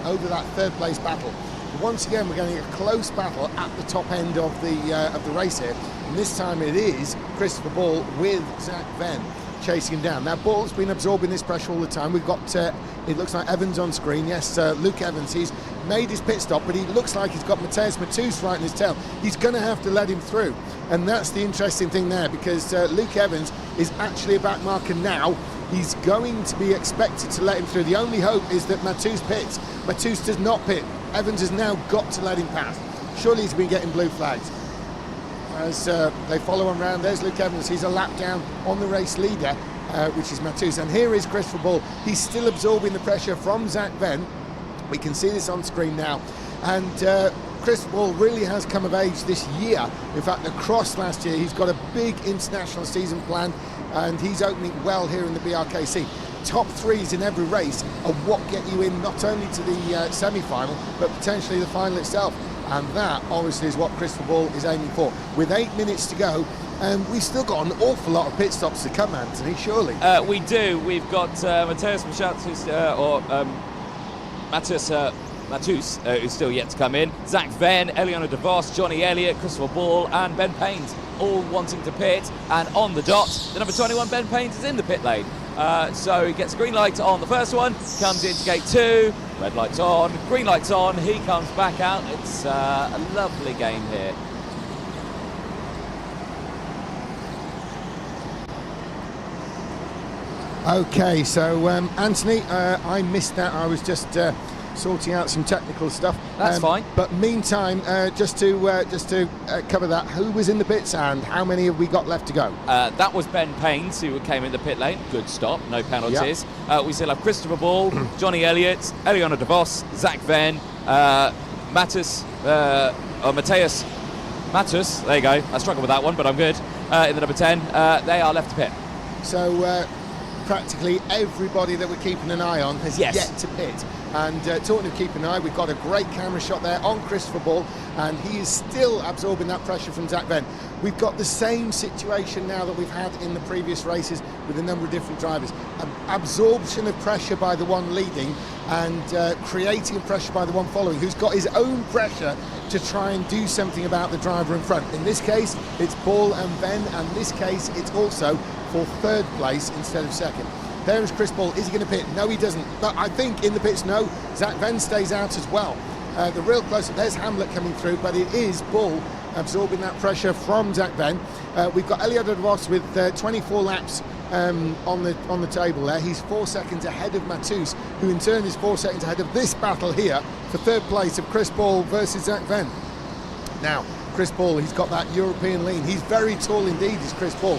over that 3rd place battle. Once again, we're getting a close battle at the top end of the race here, and this time it is Christopher Ball with Zach Venn chasing him down. Now Ball's been absorbing this pressure all the time. We've got it looks like Evans on screen. Yes, Luke Evans. He's made his pit stop, but he looks like he's got Mateus Matus right in his tail. He's going to have to let him through, and that's the interesting thing there, because Luke Evans is actually a back marker now. He's going to be expected to let him through. The only hope is that Matus pits. Matus does not pit. Evans has now got to let him pass. Surely he's been getting blue flags. As they follow him round, there's Luke Evans. He's a lap down on the race leader, which is Matus. And here is Christopher Ball. He's still absorbing the pressure from Zach Venn. We can see this on screen now. And Christopher Ball really has come of age this year. In fact, across last year, he's got a big international season planned, and he's opening well here in the BRKC. Top 3s in every race are what get you in not only to the semi-final, but potentially the final itself. And that, obviously, is what Christopher Ball is aiming for. With 8 minutes to go, we've still got an awful lot of pit stops to come, Anthony, surely. We do. We've got Mateus Matus, who's still yet to come in. Zach Venn, Eliana DeVos, Johnny Elliott, Christopher Ball, and Ben Paynes, all wanting to pit. And on the dot, the number 21, Ben Paynes, is in the pit lane. So he gets a green light on the first one, comes into gate 2, red light's on, green light's on, he comes back out. It's a lovely game here. Okay, so Anthony, I missed that. I was just sorting out some technical stuff. That's fine. But meantime, just to cover that, who was in the pits and how many have we got left to go? That was Ben Paynes who came in the pit lane. Good stop, no penalties. Yep. We still have Christopher Ball, Johnny Elliott, Eliana DeVos, Zach Venn, Mateus Matus. There you go. I struggled with that one, but I'm good. In the number 10, they are left to pit. So practically everybody that we're keeping an eye on has Yes. yet to pit. And talking of keeping an eye, we've got a great camera shot there on Christopher Bull, and he is still absorbing that pressure from Zach Venn. We've got the same situation now that we've had in the previous races with a number of different drivers. Absorption of pressure by the one leading and creating pressure by the one following, who's got his own pressure to try and do something about the driver in front. In this case, it's Bull and Venn, and in this case, it's also for third place instead of second. There is Chris Bull. Is he going to pit? No, he doesn't. But I think in the pits, no. Zach Venn stays out as well. The real close-up, there's Hamlet coming through, but it is Bull absorbing that pressure from Zach Venn. We've got Elio de Vos with 24 laps on the table there. He's 4 seconds ahead of Matus, who in turn is 4 seconds ahead of this battle here for third place of Chris Bull versus Zach Venn. Now, Chris Bull, he's got that European lean. He's very tall indeed, is Chris Bull.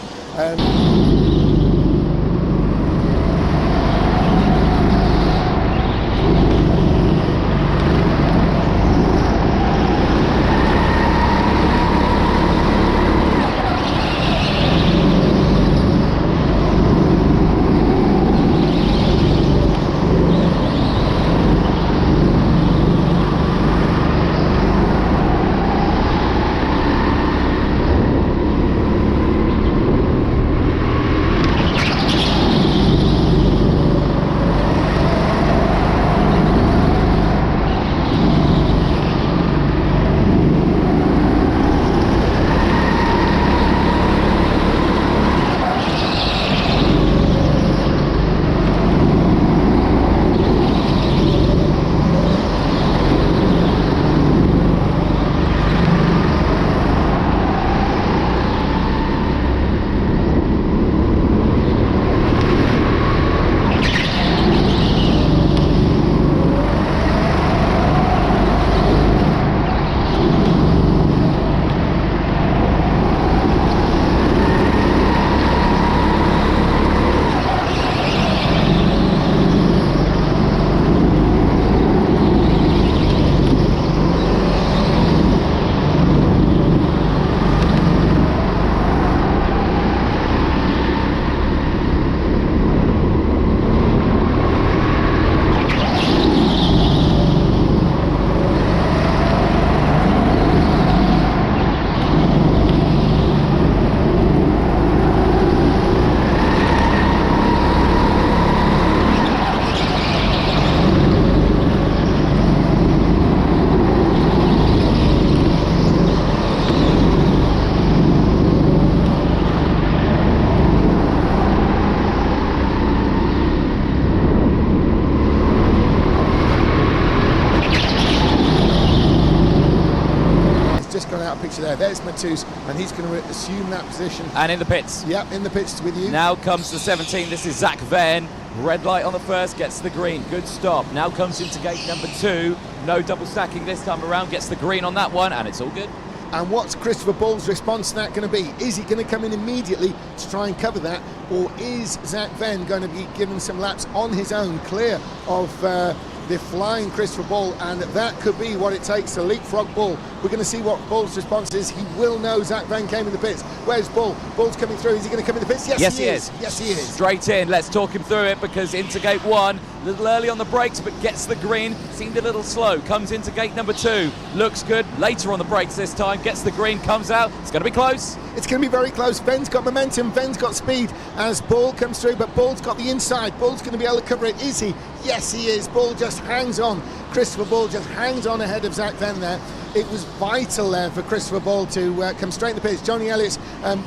Picture there. There's Matus, and he's going to assume that position. And in the pits. Yep, in the pits with you. Now comes the 17. This is Zach Venn. Red light on the first, gets the green. Good stop. Now comes into gate number 2. No double stacking this time around. Gets the green on that one, and it's all good. And what's Christopher Bull's response to that going to be? Is he going to come in immediately to try and cover that, or is Zach Venn going to be given some laps on his own, clear of the flying Christopher Bull? And that could be what it takes to leapfrog Bull. We're going to see what Bull's response is. He will know Zach Venn came in the pits. Where's Bull? Bull's coming through. Is he going to come in the pits? Yes, he is. Yes, he is. Straight in. Let's talk him through it, because into gate 1, a little early on the brakes, but gets the green. Seemed a little slow. Comes into gate number 2. Looks good. Later on the brakes this time. Gets the green. Comes out. It's going to be close. It's going to be very close. Venn's got momentum. Venn's got speed as Bull comes through, but Bull's got the inside. Bull's going to be able to cover it. Is he? Yes, he is. Bull just hangs on. Christopher Bull just hangs on ahead of Zach Venn there. It was vital there for Christopher Bull to come straight in the pits. Johnny Elliott's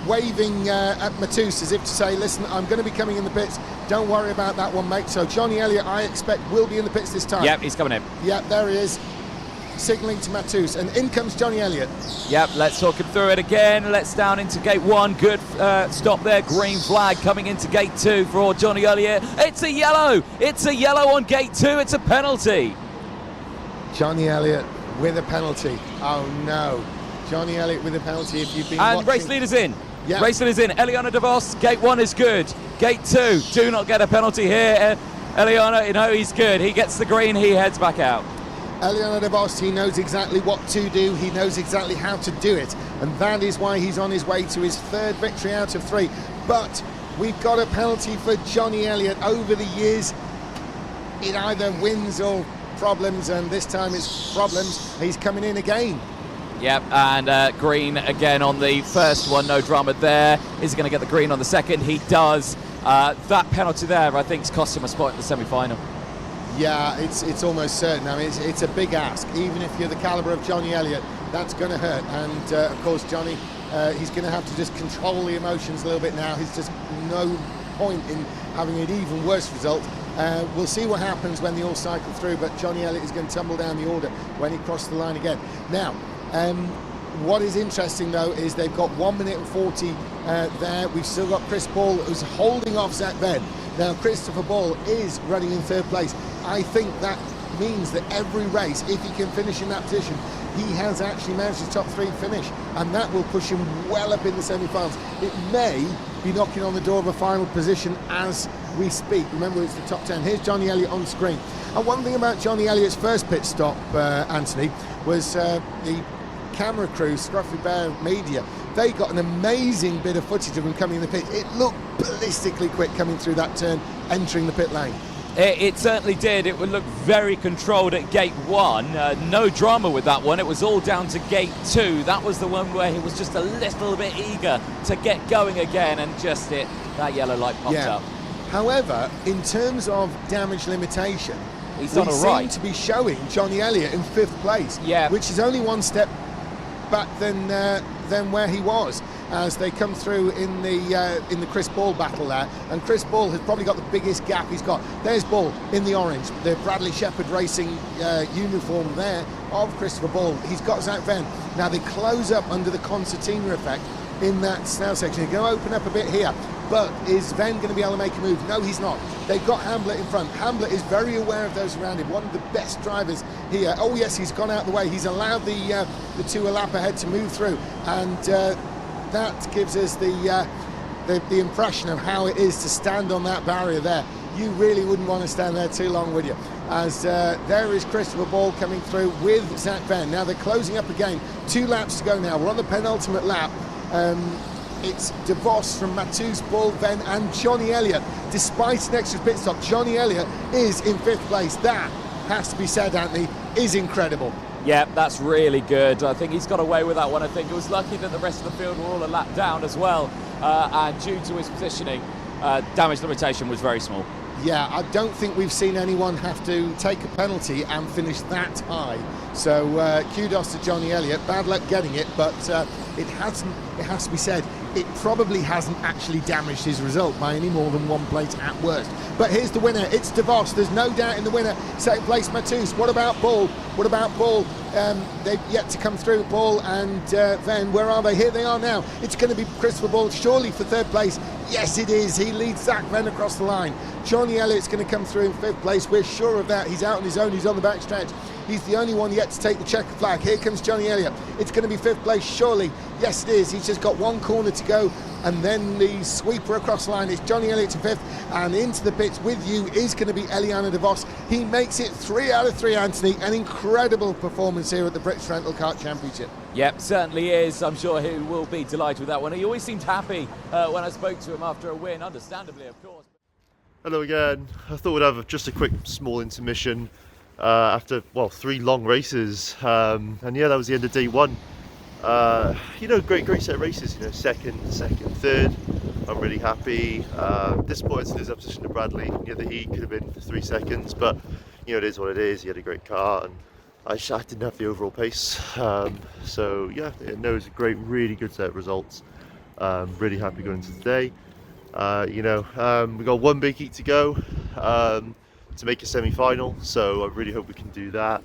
waving at Matus as if to say, listen, I'm going to be coming in the pits. Don't worry about that one, mate. So Johnny Elliott, I expect, will be in the pits this time. Yep, he's coming in. Yep, there he is, signalling to Matus. And in comes Johnny Elliott. Yep, let's talk him through it again. Let's down into gate 1. Good stop there. Green flag coming into gate 2 for Johnny Elliott. It's a yellow. It's a yellow on gate 2. It's a penalty. Johnny Elliott with a penalty. Oh no. Johnny Elliott with a penalty. If you've been watching. Race leader's in. Yep. Race leader's in. Eliana De Vos, gate 1 is good. Gate 2, do not get a penalty here. Eliana, you know, he's good. He gets the green, he heads back out. Eliana De Vos, he knows exactly what to do. He knows exactly how to do it. And that is why he's on his way to his 3rd victory out of 3. But we've got a penalty for Johnny Elliott. Over the years, it either wins or problems, and this time it's problems. He's coming in again. Yep, and green again on the first one, no drama there. Is he going to get the green on the second? He does. That penalty there, I think, has cost him a spot in the semi-final. Yeah, it's almost certain. I mean, it's a big ask. Even if you're the calibre of Johnny Elliott, that's going to hurt. And of course, Johnny, he's going to have to just control the emotions a little bit now. There's just no point in having an even worse result. We'll see what happens when they all cycle through, but Johnny Elliott is going to tumble down the order when he crosses the line again. Now, what is interesting though is they've got 1 minute and 40 there. We've still got Chris Ball, who's holding off Zach Venn. Now Christopher Ball is running in third place. I think that means that every race, if he can finish in that position, he has actually managed his top 3 finish, and that will push him well up in the semi-finals. It may be knocking on the door of a final position as we speak. Remember, it's the top 10. Here's Johnny Elliott on screen. And one thing about Johnny Elliott's first pit stop, Anthony, was the camera crew, Scruffy Bear Media, they got an amazing bit of footage of him coming in the pit. It looked ballistically quick coming through that turn, entering the pit lane. It certainly did. It would look very controlled at gate 1. No drama with that one. It was all down to gate 2. That was the one where he was just a little bit eager to get going again, and just that yellow light popped up. However, in terms of damage limitation, he's done all right. Seem to be showing Johnny Elliott in 5th place, which is only one step back than where he was as they come through in the Chris Ball battle there. And Chris Ball has probably got the biggest gap he's got. There's Ball in the orange, the Bradley Shepherd Racing uniform there of Christopher Ball. He's got Zach Venn. Now they close up under the concertina effect in that snail section. They're going to open up a bit here, but is Venn going to be able to make a move? No, he's not. They've got Hamblett in front. Hamblett is very aware of those around him. One of the best drivers here. Oh yes, he's gone out of the way. He's allowed the 2 a lap ahead to move through, and that gives us the impression of how it is to stand on that barrier there. You really wouldn't want to stand there too long, would you? As there is Christopher Ball coming through with Zach Venn. Now they're closing up again. 2 laps to go now. We're on the penultimate lap. It's DeVos from Matus, Ball, Venn and Johnny Elliott. Despite an extra pit stop, Johnny Elliott is in 5th place. That has to be said, Anthony, is incredible. Yeah, that's really good. I think he's got away with that one. I think it was lucky that the rest of the field were all a lap down as well, and due to his positioning, damage limitation was very small. Yeah, I don't think we've seen anyone have to take a penalty and finish that high. So kudos to Johnny Elliott. Bad luck getting it, but it has to be said, it probably hasn't actually damaged his result by any more than 1 place at worst. But here's the winner. It's DeVos. There's no doubt in the winner. 2nd place, Matus. What about Ball? What about Ball? They've yet to come through. Ball and Venn. Where are they? Here they are now. It's going to be Christopher Ball, surely for 3rd place. Yes, it is. He leads Zach Venn across the line. Johnny Elliott's going to come through in 5th place. We're sure of that. He's out on his own. He's on the back stretch. He's the only one yet to take the checker flag. Here comes Johnny Elliott. It's going to be 5th place, surely. Yes, it is. He's just got 1 corner to go, and then the sweeper across the line. It's Johnny Elliott to 5th, and into the pits with you is going to be Eliana DeVos. He makes it 3 out of 3, Anthony. An incredible performance here at the British Rental Kart Championship. Yep, certainly is. I'm sure he will be delighted with that one. He always seemed happy when I spoke to him after a win, understandably, of course. Hello again. I thought we'd have just a quick small intermission after 3 long races, and yeah, that was the end of day 1. Great set of races. Second, third. I'm really happy. Disappointed to lose that position to Bradley. The heat could have been 3 seconds, but it is what it is. He had a great car, and I didn't have the overall pace. So yeah, it was a really good set of results. Really happy going into today. We got 1 big heat to go to make a semi-final, so I really hope we can do that.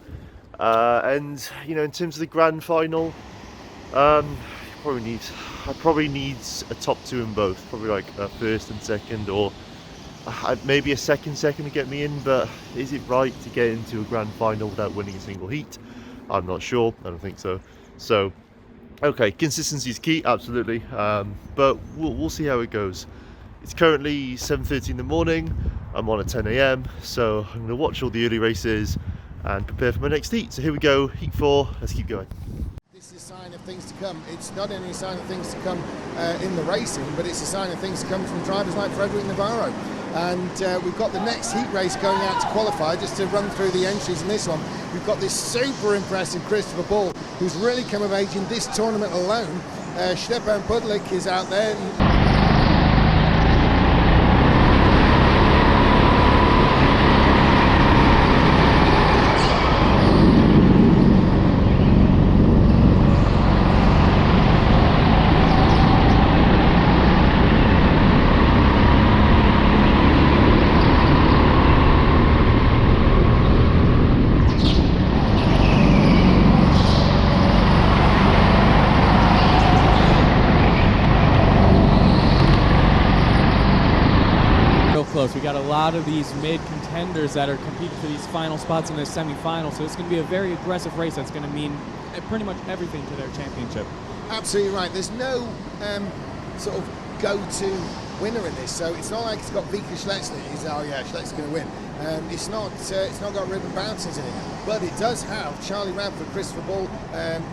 And in terms of the grand final, I probably need a top 2 in both, probably like a 1st and 2nd, or maybe a 2nd to get me in. But is it right to get into a grand final without winning a single heat? I'm not sure. I don't think so. So okay, consistency is key, absolutely, but we'll see how it goes. It's currently 7:30 in the morning. I'm on at 10 a.m, so I'm going to watch all the early races and prepare for my next heat. So here we go, heat 4, let's keep going. This is sign of things to come. It's not only a sign of things to come in the racing, but it's a sign of things to come from drivers like Frederick Navarro. And we've got the next heat race going out to qualify. Just to run through the entries in this one, we've got this super impressive Christopher Ball, who's really come of age in this tournament alone. Stefan Pudlik is out there. Close. We got a lot of these mid contenders that are competing for these final spots in the semi-final, so it's going to be a very aggressive race that's going to mean pretty much everything to their championship. Absolutely right. There's no sort of go-to winner in this, so it's not like it's got Vika Schletzner. He's, oh yeah, Schletzner's going to win. It's not got Ruben Bouncers in it, but it does have Charlie Radford, Christopher Ball,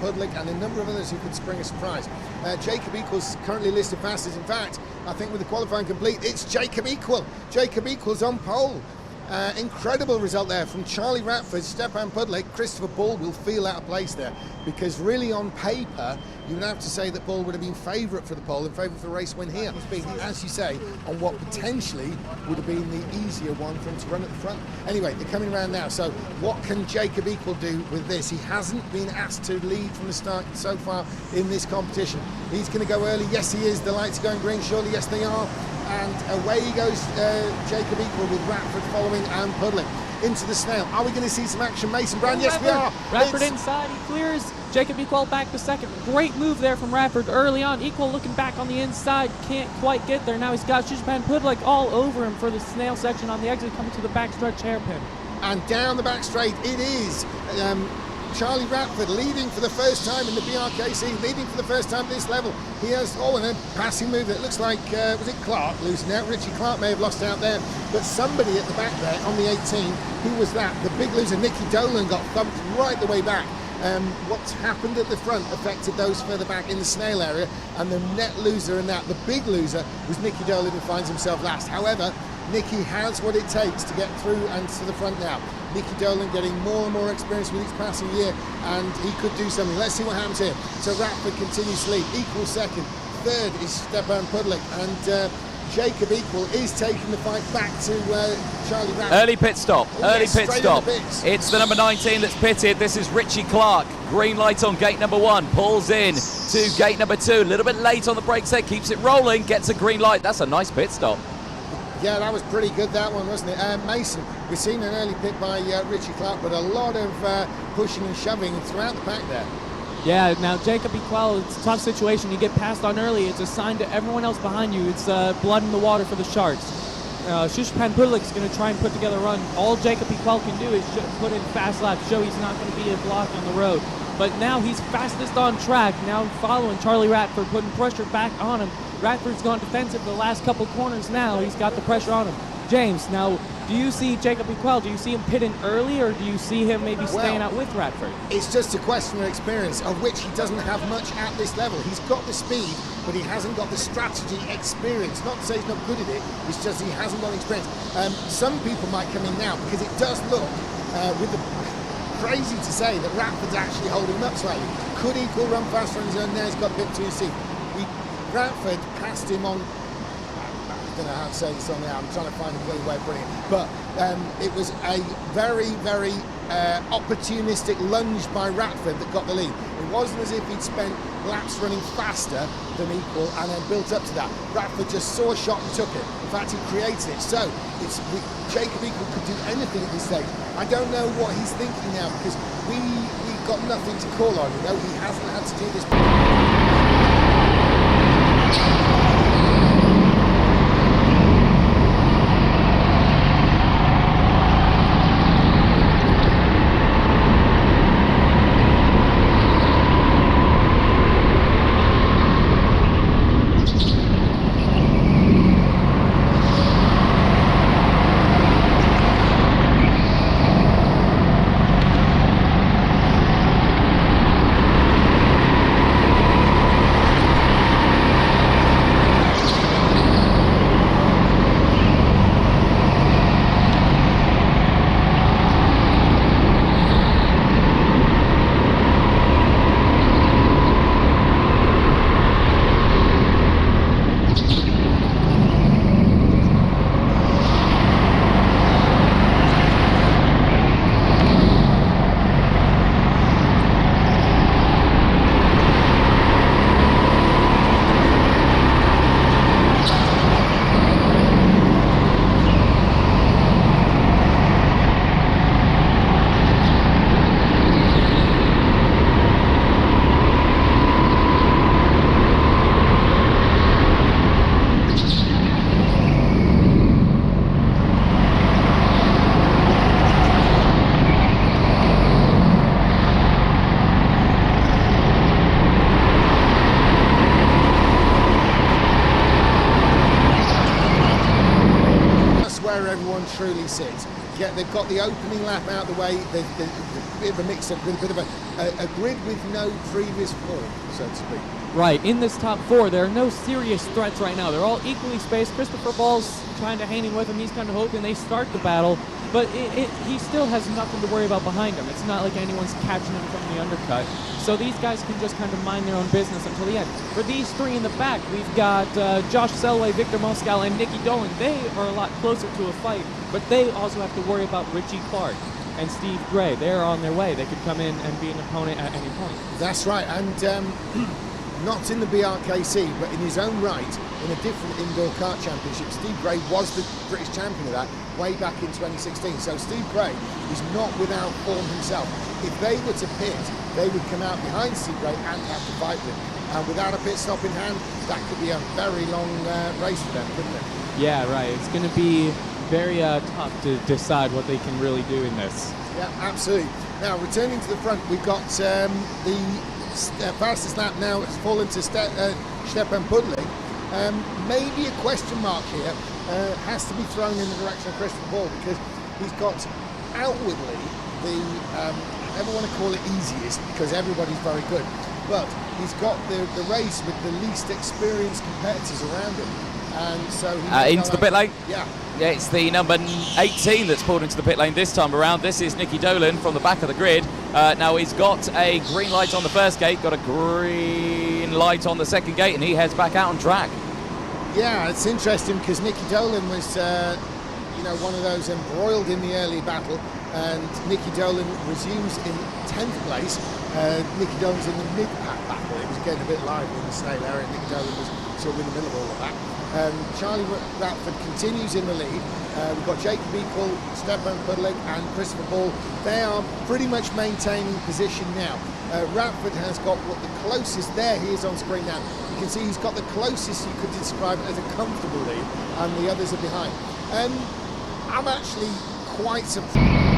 Pudlik, and a number of others who could spring a surprise. Jacob Equals currently listed fastest. In fact, I think with the qualifying complete, it's Jacob Equal. Jacob Equals on pole. Incredible result there from Charlie Radford, Stefan Pudlik. Christopher Ball will feel out of place there, because really on paper you would have to say that Ball would have been favourite for the pole and favourite for the race win here. He's been, as you say, on what potentially would have been the easier one for him to run at the front. Anyway, they're coming around now, so what can Jacob Equal do with this? He hasn't been asked to lead from the start so far in this competition. He's going to go early. Yes, he is. The lights are going green, surely. Yes, they are. And away he goes, Jacob Equal, with Radford following and Pudlik. Into the snail. Are we going to see some action, Mason Brown? Yes, we are. Radford inside, he clears Jacob Equal back to second. Great move there from Radford early on. Equal looking back on the inside, can't quite get there. Now he's got Stefan Pudlik all over him for the snail section on the exit, coming to the backstretch hairpin. And down the back straight it is. Charlie Radford leading for the first time in the BRKC, leading for the first time at this level. He has, and a passing move that looks like, was it Clark losing out? Richie Clark may have lost out there, but somebody at the back there on the 18, who was that? The big loser, Nicky Dolan, got thumped right the way back. What's happened at the front affected those further back in the snail area, and the net loser in that, the big loser, was Nicky Dolan, who finds himself last. However, Nicky has what it takes to get through and to the front now. Nicky Dolan getting more and more experience with each passing year, and he could do something. Let's see what happens here. So Radford continues to lead. Equal second. Third is Stefan Pudlik, and Jacob Equal is taking the fight back to Charlie Radford. Early pit stop. Early pit stop. The It's the number 19 that's pitted. This is Richie Clark. Green light on gate number 1. Pulls in to gate number 2. A little bit late on the brakes there. Keeps it rolling. Gets a green light. That's a nice pit stop. Yeah, that was pretty good, that one, wasn't it? Mason, we've seen an early pit by Richie Clark, but a lot of pushing and shoving throughout the pack there. Yeah, now Jacob Equal, it's a tough situation. You get passed on early, it's a sign to everyone else behind you. It's blood in the water for the Sharks. Stefan Pudlik is going to try and put together a run. All Jacob Equal can do is put in fast laps, show he's not going to be a block on the road. But now he's fastest on track, now following Charlie Radford, putting pressure back on him. Radford's gone defensive the last couple corners now. He's got the pressure on him. James, now, do you see Jacob Equal, do you see him pitting early, or do you see him maybe staying out with Radford? It's just a question of experience, of which he doesn't have much at this level. He's got the speed, but he hasn't got the strategy experience. Not to say he's not good at it, it's just he hasn't got experience. Some people might come in now, because it does look, crazy to say that Radford's actually holding him up slightly. Could Equal run faster on his own? Now he's got a bit too steep. Radford passed him on, I don't know how to say this on there, I'm trying to find a good way of putting it, but it was a very, very opportunistic lunge by Radford that got the lead. It wasn't as if he'd spent laps running faster than Equal and then built up to that. Radford just saw a shot and took it. In fact, he created it. So Jacob Equal could do anything at this stage. I don't know what he's thinking now, because we've got nothing to call on. You know, he hasn't had to do this. truly sit. They've got the opening lap out of the way. There's a bit of a mix-up with a bit of a grid with no previous form, so to speak. Right, in this top 4, there are no serious threats right now. They're all equally spaced. Christopher Ball's trying to hang in with him. He's kind of hoping they start the battle, but he still has nothing to worry about behind him. It's not like anyone's catching him from the undercut. So these guys can just kind of mind their own business until the end. For these 3 in the back, we've got Josh Selway, Victor Moscow, and Nicky Dolan. They are a lot closer to a fight, but they also have to worry about Richie Clark and Steve Gray. They're on their way. They could come in and be an opponent at any point. That's right, and not in the BRKC, but in his own right, in a different indoor kart championship. Steve Gray was the British champion of that way back in 2016. So Steve Gray is not without form himself. If they were to pit, they would come out behind Steve Gray and have to fight with him. And without a pit stop in hand, that could be a very long race for them, couldn't it? Yeah, right. It's going to be very tough to decide what they can really do in this. Yeah, absolutely. Now, returning to the front, we've got the fastest lap now has fallen to Stefan Pudlik. Maybe a question mark here has to be thrown in the direction of Christopher Ball, because he's got outwardly the, I never want to call it easiest because everybody's very good, but he's got the race with the least experienced competitors around him. And so into the pit lane. Yeah. Yeah, it's the number 18 that's pulled into the pit lane this time around. This is Nicky Dolan from the back of the grid. Now he's got a green light on the first gate, got a green light on the second gate, and he heads back out on track. Yeah, it's interesting because Nicky Dolan was, one of those embroiled in the early battle, and Nicky Dolan resumes in 10th place. Nicky Dolan's in the mid-pack battle. It was getting a bit lively in the snail area. Nicky Dolan was sort of in the middle of all of that. Charlie Ratford continues in the lead. We've got Jacob Equal, Stefan Pudlik and Christopher Ball. They are pretty much maintaining position now. Ratford has got what the closest, there he is on screen now. You can see he's got the closest you could describe it as a comfortable lead, and the others are behind. I'm actually quite surprised.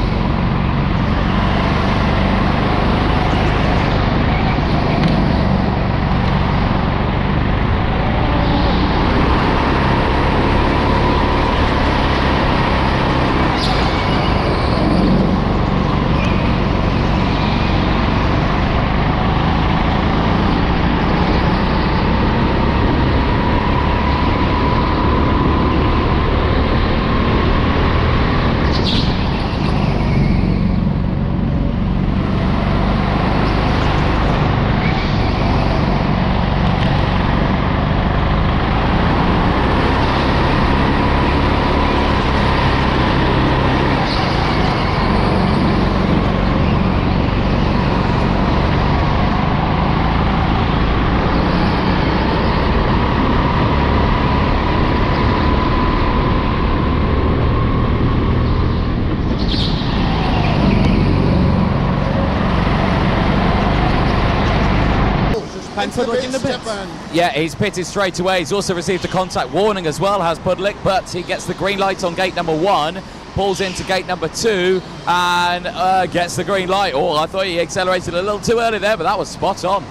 Pudlik in the pits. Yeah, he's pitted straight away. He's also received a contact warning as well, has Pudlik, but he gets the green light on gate number 1, pulls into gate number 2, and gets the green light. Oh, I thought he accelerated a little too early there, but that was spot on.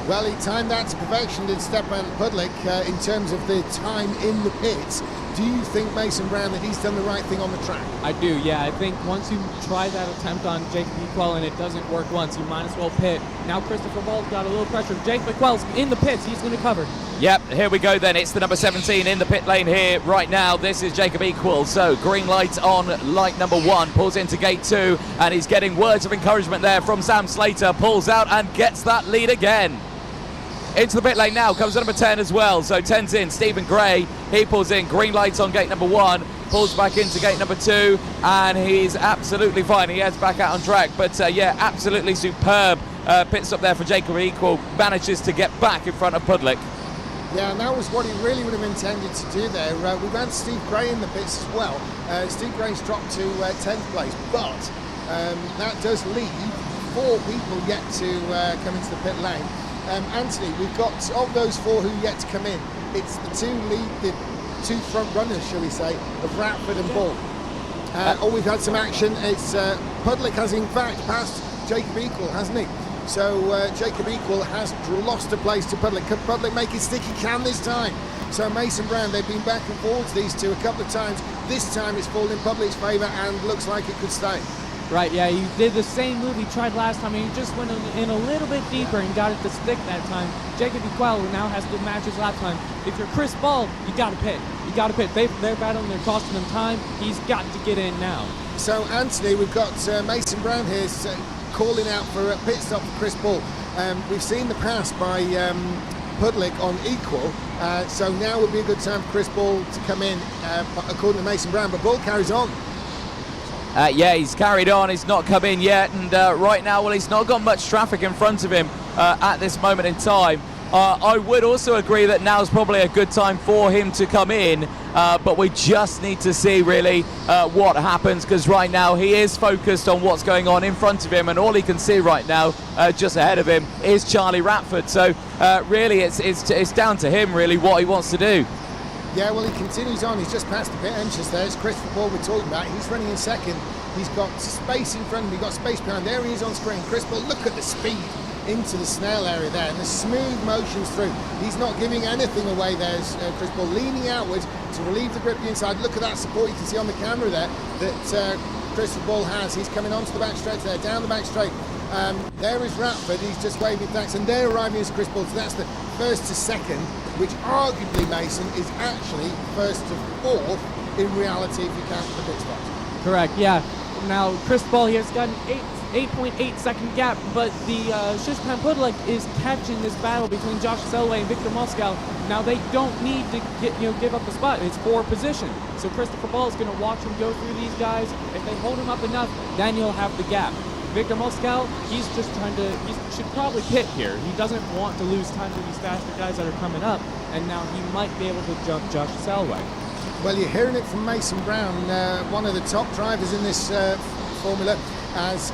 Well, he timed that to perfection, did Stefan Pudlik, in terms of the time in the pits. Do you think, Mason Brown, that he's done the right thing on the track? I do, yeah. I think once you try that attempt on Jake McQuell and it doesn't work once, you might as well pit. Now Christopher Ball's got a little pressure. Jake McQuell's in the pits. He's going to cover. Yep, here we go then. It's the number 17 in the pit lane here right now. This is Jacob Equal. So green light on light number 1, pulls into gate 2, and he's getting words of encouragement there from Sam Slater. Pulls out and gets that lead again. Into the pit lane now comes number 10 as well. So 10's in, Stephen Gray. He pulls in, green lights on gate number 1, pulls back into gate number 2, and he's absolutely fine. He heads back out on track. But yeah, absolutely superb pit stop there for Jacob Equal. Manages to get back in front of Pudlik. Yeah, and that was what he really would have intended to do there. We've had Steve Gray in the pits as well. Steve Gray's dropped to 10th place, but that does leave 4 people yet to come into the pit lane. Anthony, we've got, of those 4 who yet to come in, it's the 2 front runners, shall we say, of Ratford and Ball. We've had some action. It's Pudlik has in fact passed Jacob Equal, hasn't he? So Jacob Equal has lost a place to Pudlik. Can Pudlik make it stick? He can this time. So Mason Brown, they've been back and forwards, these two, a couple of times. This time it's fallen in public's favour and looks like it could stay. Right, yeah, he did the same move he tried last time, and he just went in a little bit deeper and got it to stick that time. Jacob Equal now has to match his lap time. If you're Chris Ball, you got to pit. You got to pit. They're battling, they're costing him time. He's got to get in now. So, Anthony, we've got Mason Brown here calling out for a pit stop for Chris Ball. We've seen the pass by Pudlick on equal, so now would be a good time for Chris Ball to come in, according to Mason Brown, but Ball carries on. Yeah, he's carried on, he's not come in yet, and right now, well, he's not got much traffic in front of him at this moment in time. I would also agree that now's probably a good time for him to come in, but we just need to see really what happens, because right now he is focused on what's going on in front of him, and all he can see right now just ahead of him is Charlie Ratford. So really it's down to him really what he wants to do. Yeah, well, he continues on. He's just past the pit entrance there. It's Christopher Ball we're talking about. He's running in second. He's got space in front of him. He's got space behind. There he is on screen. Chris Ball, look at the speed into the snail area there and the smooth motions through. He's not giving anything away there. Chris Ball leaning outwards to relieve the grip inside. Look at that support you can see on the camera there that Christopher Ball has. He's coming onto the back straight there, down the back straight. There is Ratford, he's just waving thanks, and they're arriving as Chris Ball, so that's the first to second, which arguably, Mason, is actually first to fourth in reality if you count the pit stops. Correct, yeah. Now, Chris Ball here has got an 8.8 second gap, but the Shishpan Pudlick is catching this battle between Josh Selway and Victor Moscow. Now, they don't need to give up the spot. It's for position. So Christopher Ball is going to watch him go through these guys. If they hold him up enough, then he'll have the gap. Victor Moscow, he's just he should probably pit here. He doesn't want to lose time to these faster guys that are coming up, and now he might be able to jump Josh Selway. Well, you're hearing it from Mason Brown, one of the top drivers in this formula, as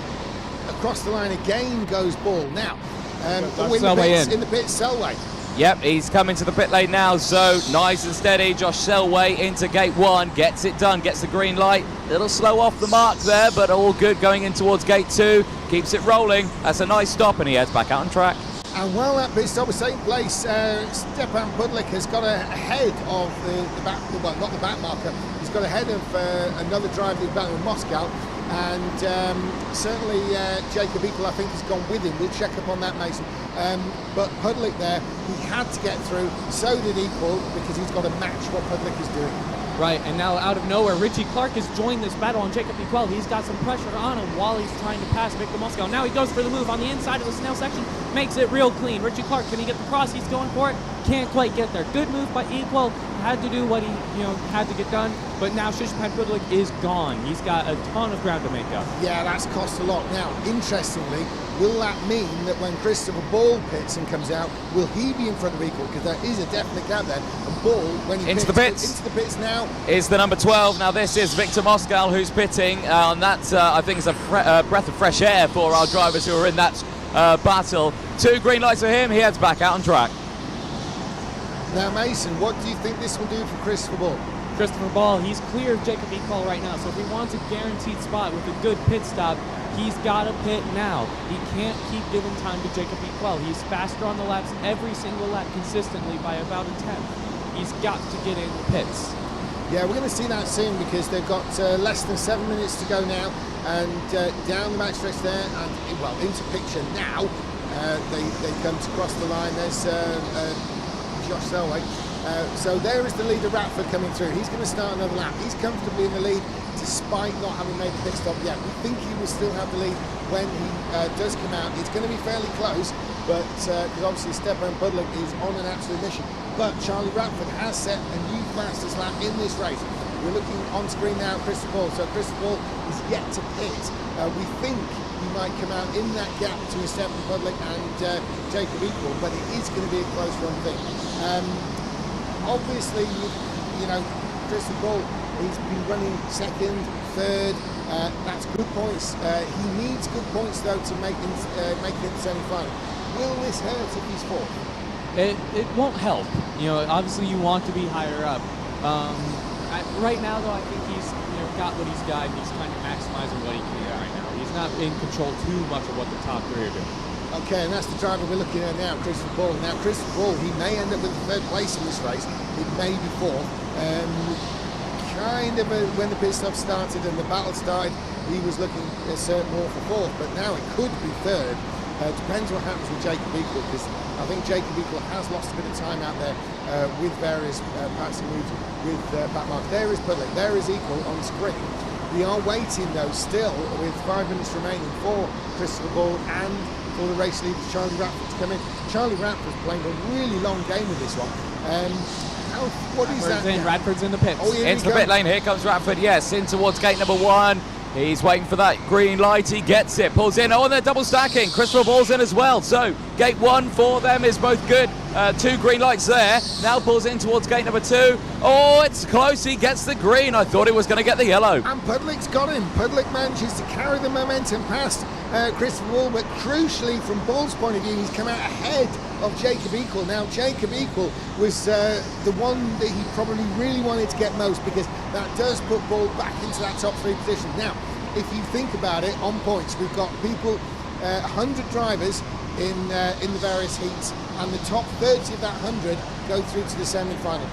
across the line again goes Ball. Now, in the pits, Selway. Yep, he's coming to the pit lane now, so nice and steady. Josh Selway into gate 1, gets it done, gets the green light. Little slow off the mark there, but all good going in towards gate 2. Keeps it rolling. That's a nice stop, and he heads back out on track. And while that pit stop was taking place, Stepan Pudlick has got ahead of the back, well, not the back marker. He's got ahead of another driver who's battling with Moscow. And certainly Jacob Equal, I think, has gone with him. We'll check up on that, Mason. But Pudlick there, he had to get through. So did Equal, because he's got to match what Pudlick is doing. Right, and now out of nowhere, Richie Clark has joined this battle on Jacob Equal. He's got some pressure on him while he's trying to pass Victor Moscow. Now he goes for the move on the inside of the snail section, makes it real clean. Richie Clark, can he get the cross? He's going for it. Can't quite get there. Good move by Equal. Had to do what he had to get done, but now Shishpan Pudlick is gone. He's got a ton of ground to make up. Yeah, that's cost a lot. Now, interestingly, will that mean that when Christopher Ball pits and comes out, will he be in front of Equal? Because there is a definite gap there. And Ball, when he into the pits now, is the number 12. Now this is Victor Moscow who's pitting, and that I think is a breath of fresh air for our drivers who are in that battle. 2 green lights for him. He heads back out on track. Now, Mason, what do you think this will do for Christopher Ball? Christopher Ball, he's clear of Jacob Equal right now, so if he wants a guaranteed spot with a good pit stop, he's got to pit now. He can't keep giving time to Jacob Equal. He's faster on the laps every single lap consistently by about a tenth. He's got to get in the pits. Yeah, we're going to see that soon because they've got less than 7 minutes to go now, and down the back stretch there, and well, into picture now. They come to cross the line. There's Josh Selway. So there is the leader, Ratford, coming through. He's going to start another lap. He's comfortably in the lead despite not having made the pit stop yet. We think he will still have the lead when he does come out. It's going to be fairly close, but because obviously Stepan Pudlick is on an absolute mission. But Charlie Ratford has set a new fastest lap in this race. We're looking on screen now at Christopher Ball. So Christopher Ball is yet to pit. We think he might come out in that gap between Stepan Pudlick and Jacob Equal, but it is going to be a close run thing. Obviously, Christopher Ball, he's been running second, third. That's good points. He needs good points though to make it to the semi-final. Will this hurt if he's fourth? It won't help. Obviously you want to be higher up. Right now though, I think he's got what he's got. He's kind of maximizing what he can right now. He's not in control too much of what the top 3 are doing. Okay, and that's the driver we're looking at now, Christopher Ball. Now, Christopher Ball, he may end up with third place in this race. It may be fourth. When the pit stop started and the battle started, he was looking more for fourth, but now it could be third. Depends what happens with Jacob Equal, because I think Jacob Equal has lost a bit of time out there with various passing moves with back marks. There is Pudlick, there is Equal on screen. We are waiting though still with 5 minutes remaining for Christopher Ball and for the race leader Charlie Ratford to come in. Charlie Ratford's playing a really long game with this one. What is that? Radford's in the pits. Oh, here Into we the go. pit lane, here comes Radford, yes, in towards gate number 1. He's waiting for that green light, he gets it, pulls in, oh, and they're double stacking. Christopher Ball's in as well, so gate 1 for them is both good. 2 green lights there, now pulls in towards gate number 2. Oh, it's close, he gets the green. I thought he was going to get the yellow. And Pudlick's got him. Pudlick manages to carry the momentum past Christopher Ball, but crucially from Ball's point of view, he's come out ahead of Jacob Equal. Now, Jacob Equal was the one that he probably really wanted to get most, because that does put Ball back into that top 3 position. Now, if you think about it, on points, we've got people, 100 drivers in the various heats, and the top 30 of that 100 go through to the semi-final.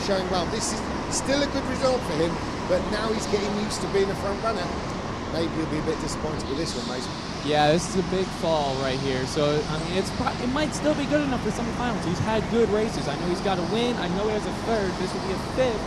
showing well. This is still a good result for him, but now he's getting used to being a front runner. Maybe he'll be a bit disappointed with this one, Mason. Yeah, this is a big fall right here. So, I mean, it might still be good enough for semifinals. He's had good races. I know he's got a win. I know he has a third. This will be a fifth.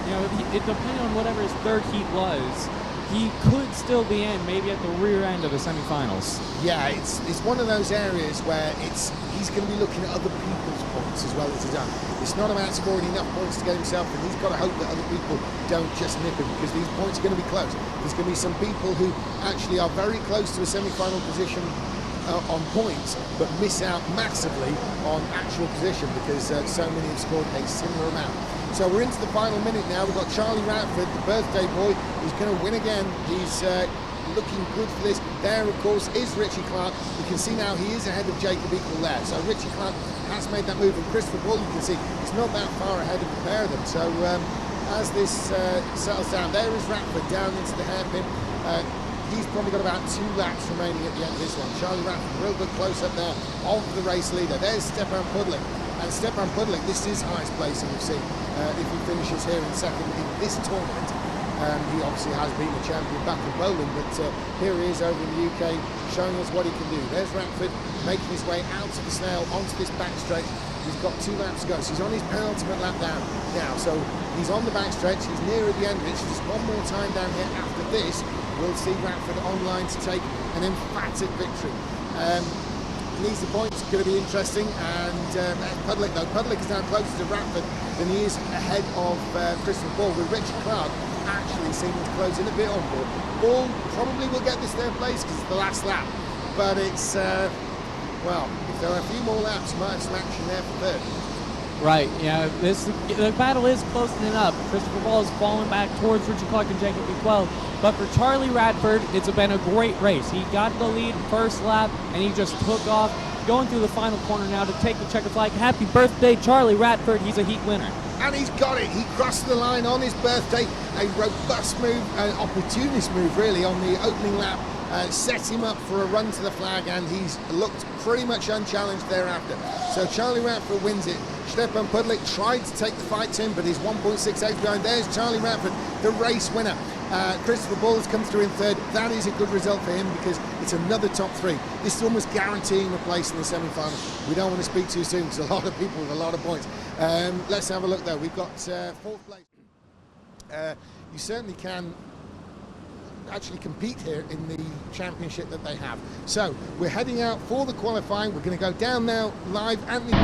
You know, it depending on whatever his third heat was, he could still be in maybe at the rear end of the semifinals. Yeah, it's one of those areas where he's going to be looking at other people's points as well as his own. It's not about scoring enough points to get himself, and he's got to hope that other people don't just nip him, because these points are going to be close. There's going to be some people who actually are very close to a semi-final position on points, but miss out massively on actual position because so many have scored a similar amount. So we're into the final minute now. We've got Charlie Ratford, the birthday boy, who's going to win again. He's looking good for this. There, of course, is Richie Clark. You can see now he is ahead of Jacob Equal there. So Richie Clark has made that move, and Christopher Bull, you can see, it's not that far ahead of the pair of them. So as this settles down, there is Ratford down into the hairpin. He's probably got about 2 laps remaining at the end of this one. Charlie Ratford, real good close up there of the race leader. There's Stefan Pudlik. And Stefan Pudlik, this is highest placing we've seen if he finishes here in second in this tournament. He obviously has been a champion back in Poland, but here he is over in the UK showing us what he can do. There's Ratford making his way out of the snail onto this back stretch. He's got 2 laps to go, so he's on his penultimate lap down now. So he's on the back stretch, he's near at the end of it. So just one more time down here after this, we'll see Ratford online to take an emphatic victory. Needs the points, going to be interesting. And Pudlik, though, Pudlik is now closer to Ratford than he is ahead of Christopher Ball, with Richard Clark actually seeming to close in a bit on board. Ball probably will get this third place because it's the last lap, but it's well, if there are a few more laps, you might have some action there for third. Right, yeah, the battle is closing up. Christopher Ball is falling back towards Richard Clark and Jacob B12. But for Charlie Radford, it's been a great race. He got the lead first lap, and he just took off, going through the final corner now to take the checker flag. Happy birthday, Charlie Radford. He's a heat winner. And he's got it. He crossed the line on his birthday. A robust move, an opportunist move, really, on the opening lap. Set him up for a run to the flag, and he's looked pretty much unchallenged thereafter. So Charlie Ratford wins it. Stefan Pudlik tried to take the fight to him, but he's 1.68 behind. There's Charlie Ratford, the race winner. Christopher Ball has come through in third. That is a good result for him because it's another top 3. This is almost guaranteeing a place in the semi-final. We don't want to speak too soon because a lot of people with a lot of points. Let's have a look though. We've got 4th place. You certainly can actually compete here in the championship that they have. So we're heading out for the qualifying. We're going to go down now live. Anthony.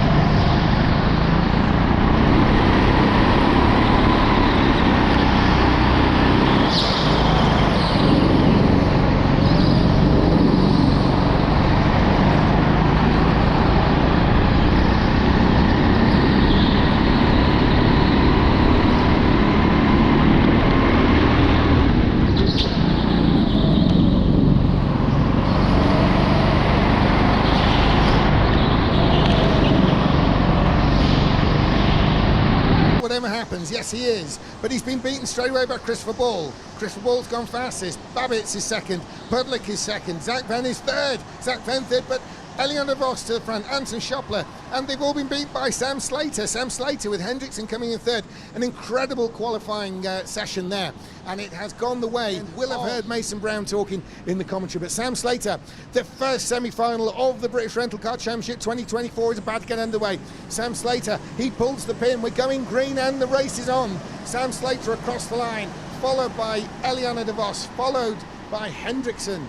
Yes, he is, but he's been beaten straight away by Christopher Ball. Christopher Ball's gone fastest. Babbitt's is second. Pudlik is second. Zach Venn is third. Zach Venn third, but Eliana Vos to the front, Anton Schoppler, and they've all been beat by Sam Slater. Sam Slater with Hendrickson coming in third. An incredible qualifying session there, and it has gone the way. We'll have heard Mason Brown talking in the commentary, but Sam Slater, the first semi-final of the British Rental Kart Championship 2024 is about to get underway. Sam Slater, he pulls the pin. We're going green, and the race is on. Sam Slater across the line, followed by Eliana De Vos, followed by Hendrickson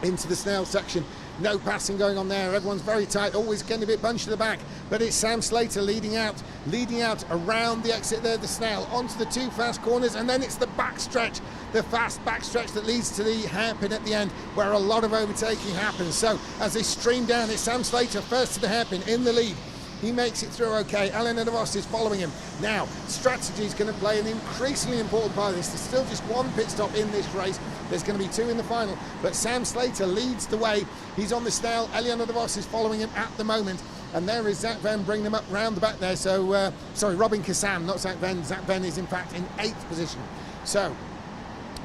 into the snail section. No passing going on there. Everyone's very tight, always getting a bit bunched to the back, but it's Sam Slater leading out around the exit there, the snail, onto the 2 fast corners, and then it's the backstretch, the fast backstretch that leads to the hairpin at the end, where a lot of overtaking happens. So as they stream down, it's Sam Slater first to the hairpin in the lead. He makes it through okay. Alain Devos is following him. Now, strategy is going to play an increasingly important part of this. There's still just 1 pit stop in this race. There's going to be 2 in the final. But Sam Slater leads the way. He's on the snail. Eliana DeVos is following him at the moment. And there is Zach Venn bringing him up round the back there. So, sorry, Robin Kassam, not Zach Venn. Zach Venn is, in fact, in 8th position. So,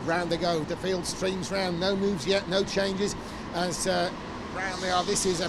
round they go. The field streams round. No moves yet, no changes. As round they are. This is a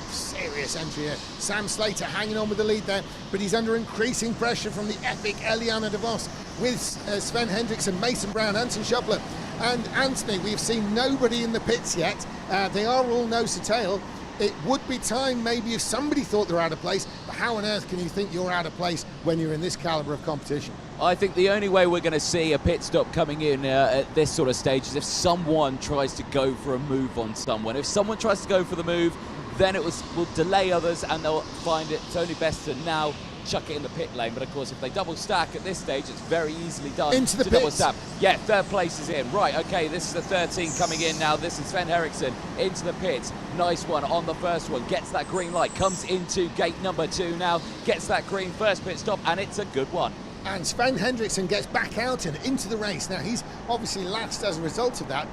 serious entry here. Sam Slater hanging on with the lead there, but he's under increasing pressure from the epic Eliana DeVos with Sven Hendrickson, Mason Brown, Anton Schoppler, and Anthony. We've seen nobody in the pits yet. They are all nose to tail. It would be time maybe if somebody thought they're out of place, but how on earth can you think you're out of place when you're in this caliber of competition? I think the only way we're going to see a pit stop coming in at this sort of stage is if someone tries to go for a move on someone. If someone tries to go for the move, then it will delay others, and they'll find it's only best to now chuck it in the pit lane. But of course, if they double stack at this stage, it's very easily done Into the to double pits. stack. Yeah, third place is in. Right, okay, this is the 13 coming in now. This is Sven Henriksen into the pits. Nice one on the first one. Gets that green light. Comes into gate number 2 now. Gets that green first pit stop, and it's a good one. And Sven Henriksen gets back out and into the race. Now, he's obviously last as a result of that.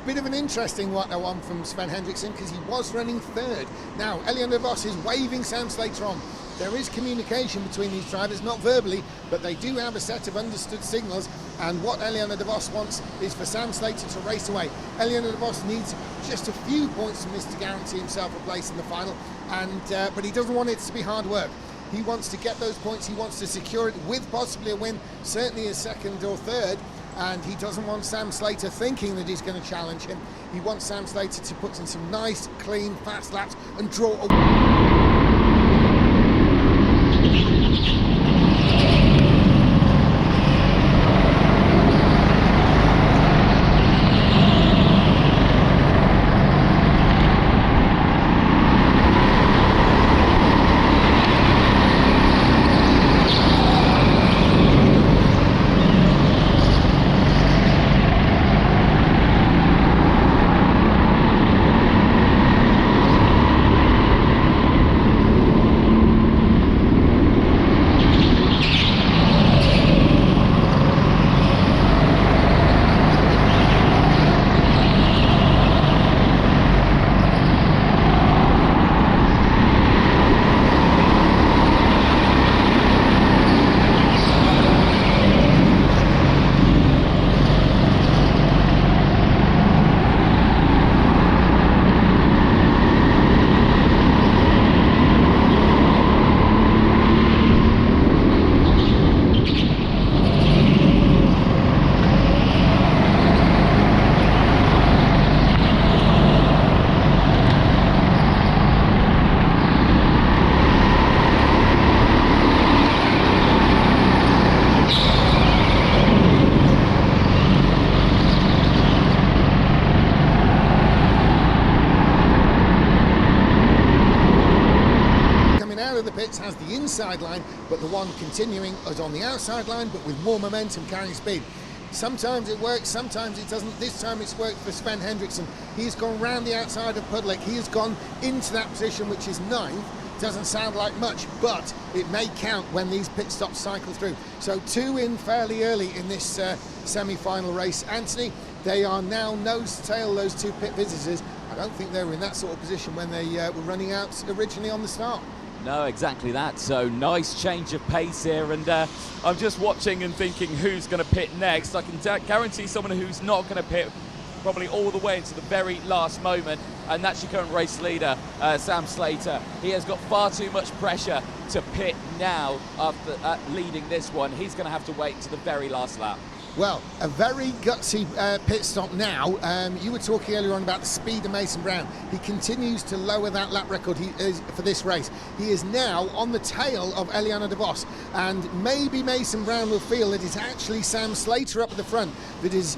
Bit of an interesting one from Sven Henriksen, because he was running third. Now, Elion de Vos is waving Sam Slater on. There is communication between these drivers, not verbally, but they do have a set of understood signals. And what Elion de Vos wants is for Sam Slater to race away. Elion de Vos needs just a few points from this to guarantee himself a place in the final. But he doesn't want it to be hard work. He wants to get those points. He wants to secure it with possibly a win, certainly a second or third. And he doesn't want Sam Slater thinking that he's going to challenge him. He wants Sam Slater to put in some nice, clean, fast laps and draw a... Has the inside line, but the one continuing is on the outside line, but with more momentum, carrying speed. Sometimes it works, sometimes it doesn't. This time it's worked for Sven Henriksen. He's gone round the outside of Pudlik. He has gone into that position, which is 9th. Doesn't sound like much, but it may count when these pit stops cycle through. So 2 in fairly early in this semi-final race. Anthony, they are now nose to tail, those 2 pit visitors. I don't think they were in that sort of position when they were running out originally on the start. No, exactly that. So nice change of pace here, and I'm just watching and thinking who's going to pit next. I can guarantee someone who's not going to pit probably all the way into the very last moment, and that's your current race leader, Sam Slater. He has got far too much pressure to pit now after leading this one. He's going to have to wait to the very last lap. Well, a very gutsy pit stop now. You were talking earlier on about the speed of Mason Brown. He continues to lower that lap record for this race. He is now on the tail of Elion de Vos, and maybe Mason Brown will feel that it's actually Sam Slater up at the front that is,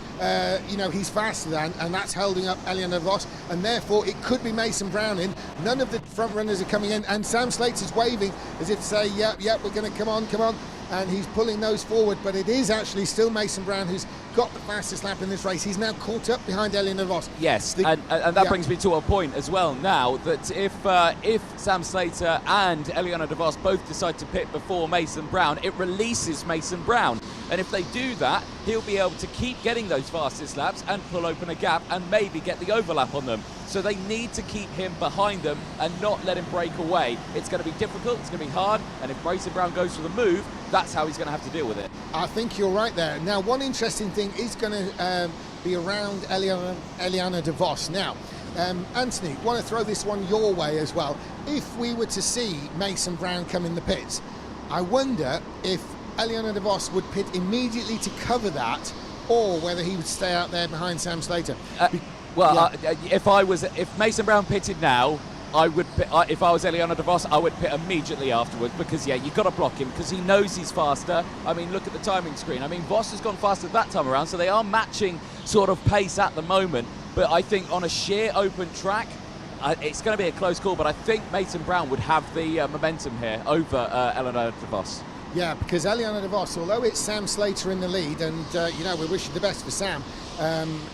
he's faster than, and that's holding up Elion de Vos, and therefore it could be Mason Brown in. None of the front runners are coming in, and Sam Slater's waving as if to say, yep, we're going to come on. And he's pulling those forward, but it is actually still Mason Brown who's got the fastest lap in this race. He's now caught up behind Elion de Vos. Yes, and that brings me to a point as well now, that if Sam Slater and Elion de Vos both decide to pit before Mason Brown, it releases Mason Brown. And if they do that, he'll be able to keep getting those fastest laps and pull open a gap and maybe get the overlap on them. So they need to keep him behind them and not let him break away. It's going to be difficult, it's going to be hard, and if Mason Brown goes for the move, that's how he's going to have to deal with it. I think you're right there. Now, one interesting thing is going to be around Elion de Vos. Now, Anthony, want to throw this one your way as well. If we were to see Mason Brown come in the pits, I wonder if Elion de Vos would pit immediately to cover that, or whether he would stay out there behind Sam Slater. If Mason Brown pitted now, I would pit, if I was Elion de Vos, I would pit immediately afterwards, because you've got to block him because he knows he's faster. I mean, look at the timing screen. I mean, Vos has gone faster that time around, so they are matching sort of pace at the moment. But I think on a sheer open track, it's going to be a close call, but I think Mason Brown would have the momentum here over Eleanor de Vos. Yeah, because Eliana de Vos, although it's Sam Slater in the lead, and we're wishing the best for Sam,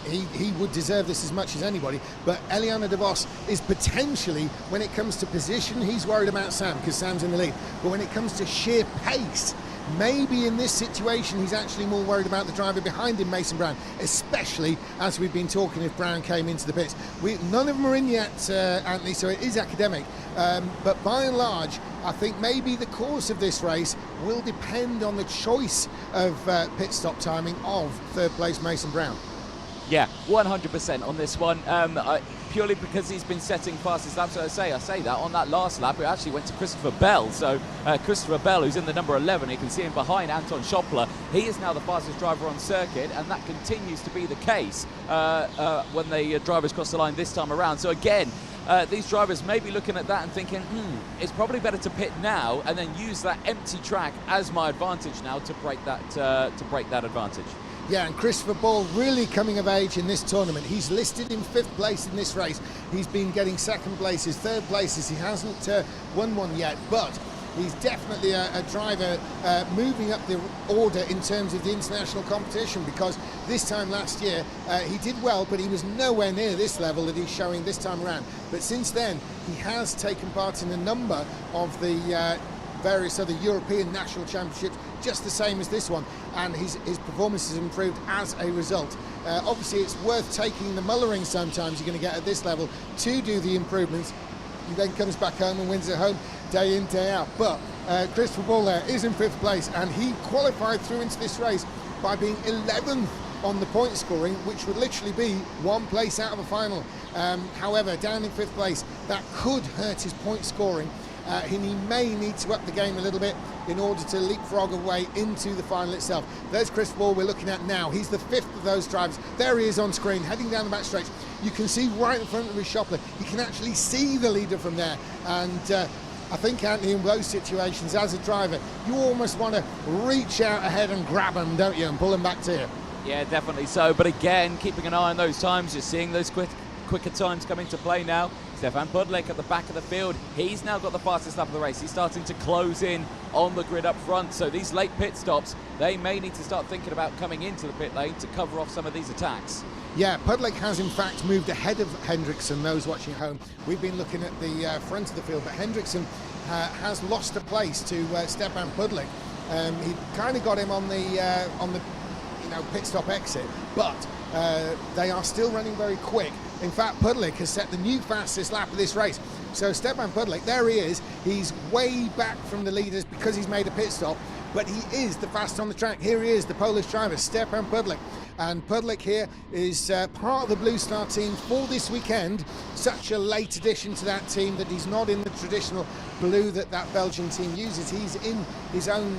he would deserve this as much as anybody, but Eliana de Vos is potentially, when it comes to position, he's worried about Sam because Sam's in the lead, but when it comes to sheer pace, maybe in this situation he's actually more worried about the driver behind him, Mason Brown, especially as we've been talking if Brown came into the pits. None of them are in yet, Anthony, so it is academic, but by and large I think maybe the course of this race will depend on the choice of pit stop timing of third place Mason Brown. Yeah, 100% on this one. Purely because he's been setting fastest laps. So I say that on that last lap, it actually went to Christopher Bell. So Christopher Bell, who's in the number 11, you can see him behind Anton Schoppler. He is now the fastest driver on circuit, and that continues to be the case when the drivers cross the line this time around. So again, these drivers may be looking at that and thinking, it's probably better to pit now and then use that empty track as my advantage now to break that advantage. Yeah, and Christopher Ball really coming of age in this tournament. He's listed in 5th place in this race. He's been getting 2nd places, 3rd places. He hasn't won one yet, but he's definitely a driver moving up the order in terms of the international competition, because this time last year he did well, but he was nowhere near this level that he's showing this time around. But since then, he has taken part in a number of the various other European national championships, just the same as this one, and his performance has improved as a result. Obviously it's worth taking the Mullering sometimes you're going to get at this level to do the improvements. He then comes back home and wins at home day in, day out. But Christopher Ball there is in 5th place, and he qualified through into this race by being 11th on the point scoring, which would literally be 1 place out of a final. However, down in 5th place, that could hurt his point scoring. He may need to up the game a little bit in order to leapfrog away into the final itself. There's Chris Ball we're looking at now. He's the 5th of those drivers. There he is on screen, heading down the back stretch. You can see right in front of his Schoppler. You can actually see the leader from there. And I think, Anthony, in those situations, as a driver, you almost want to reach out ahead and grab them, don't you, and pull them back to you. Yeah, definitely so. But again, keeping an eye on those times, you're seeing those quicker times come into play now. Stefan Budlik at the back of the field. He's now got the fastest lap of the race. He's starting to close in on the grid up front. So these late pit stops, they may need to start thinking about coming into the pit lane to cover off some of these attacks. Yeah, Pudlik has in fact moved ahead of Hendrickson. Those watching at home, we've been looking at the front of the field, but Hendrickson has lost a place to Stefan Pudlik. He kind of got him on the pit stop exit, but they are still running very quick. In fact, Pudlik has set the new fastest lap of this race. So Stefan Pudlik, there he is. He's way back from the leaders because he's made a pit stop, but he is the fastest on the track. Here he is, the Polish driver, Stefan Pudlik. And Pudlik here is part of the Blue Star team for this weekend. Such a late addition to that team that he's not in the traditional blue that Belgian team uses. He's in his own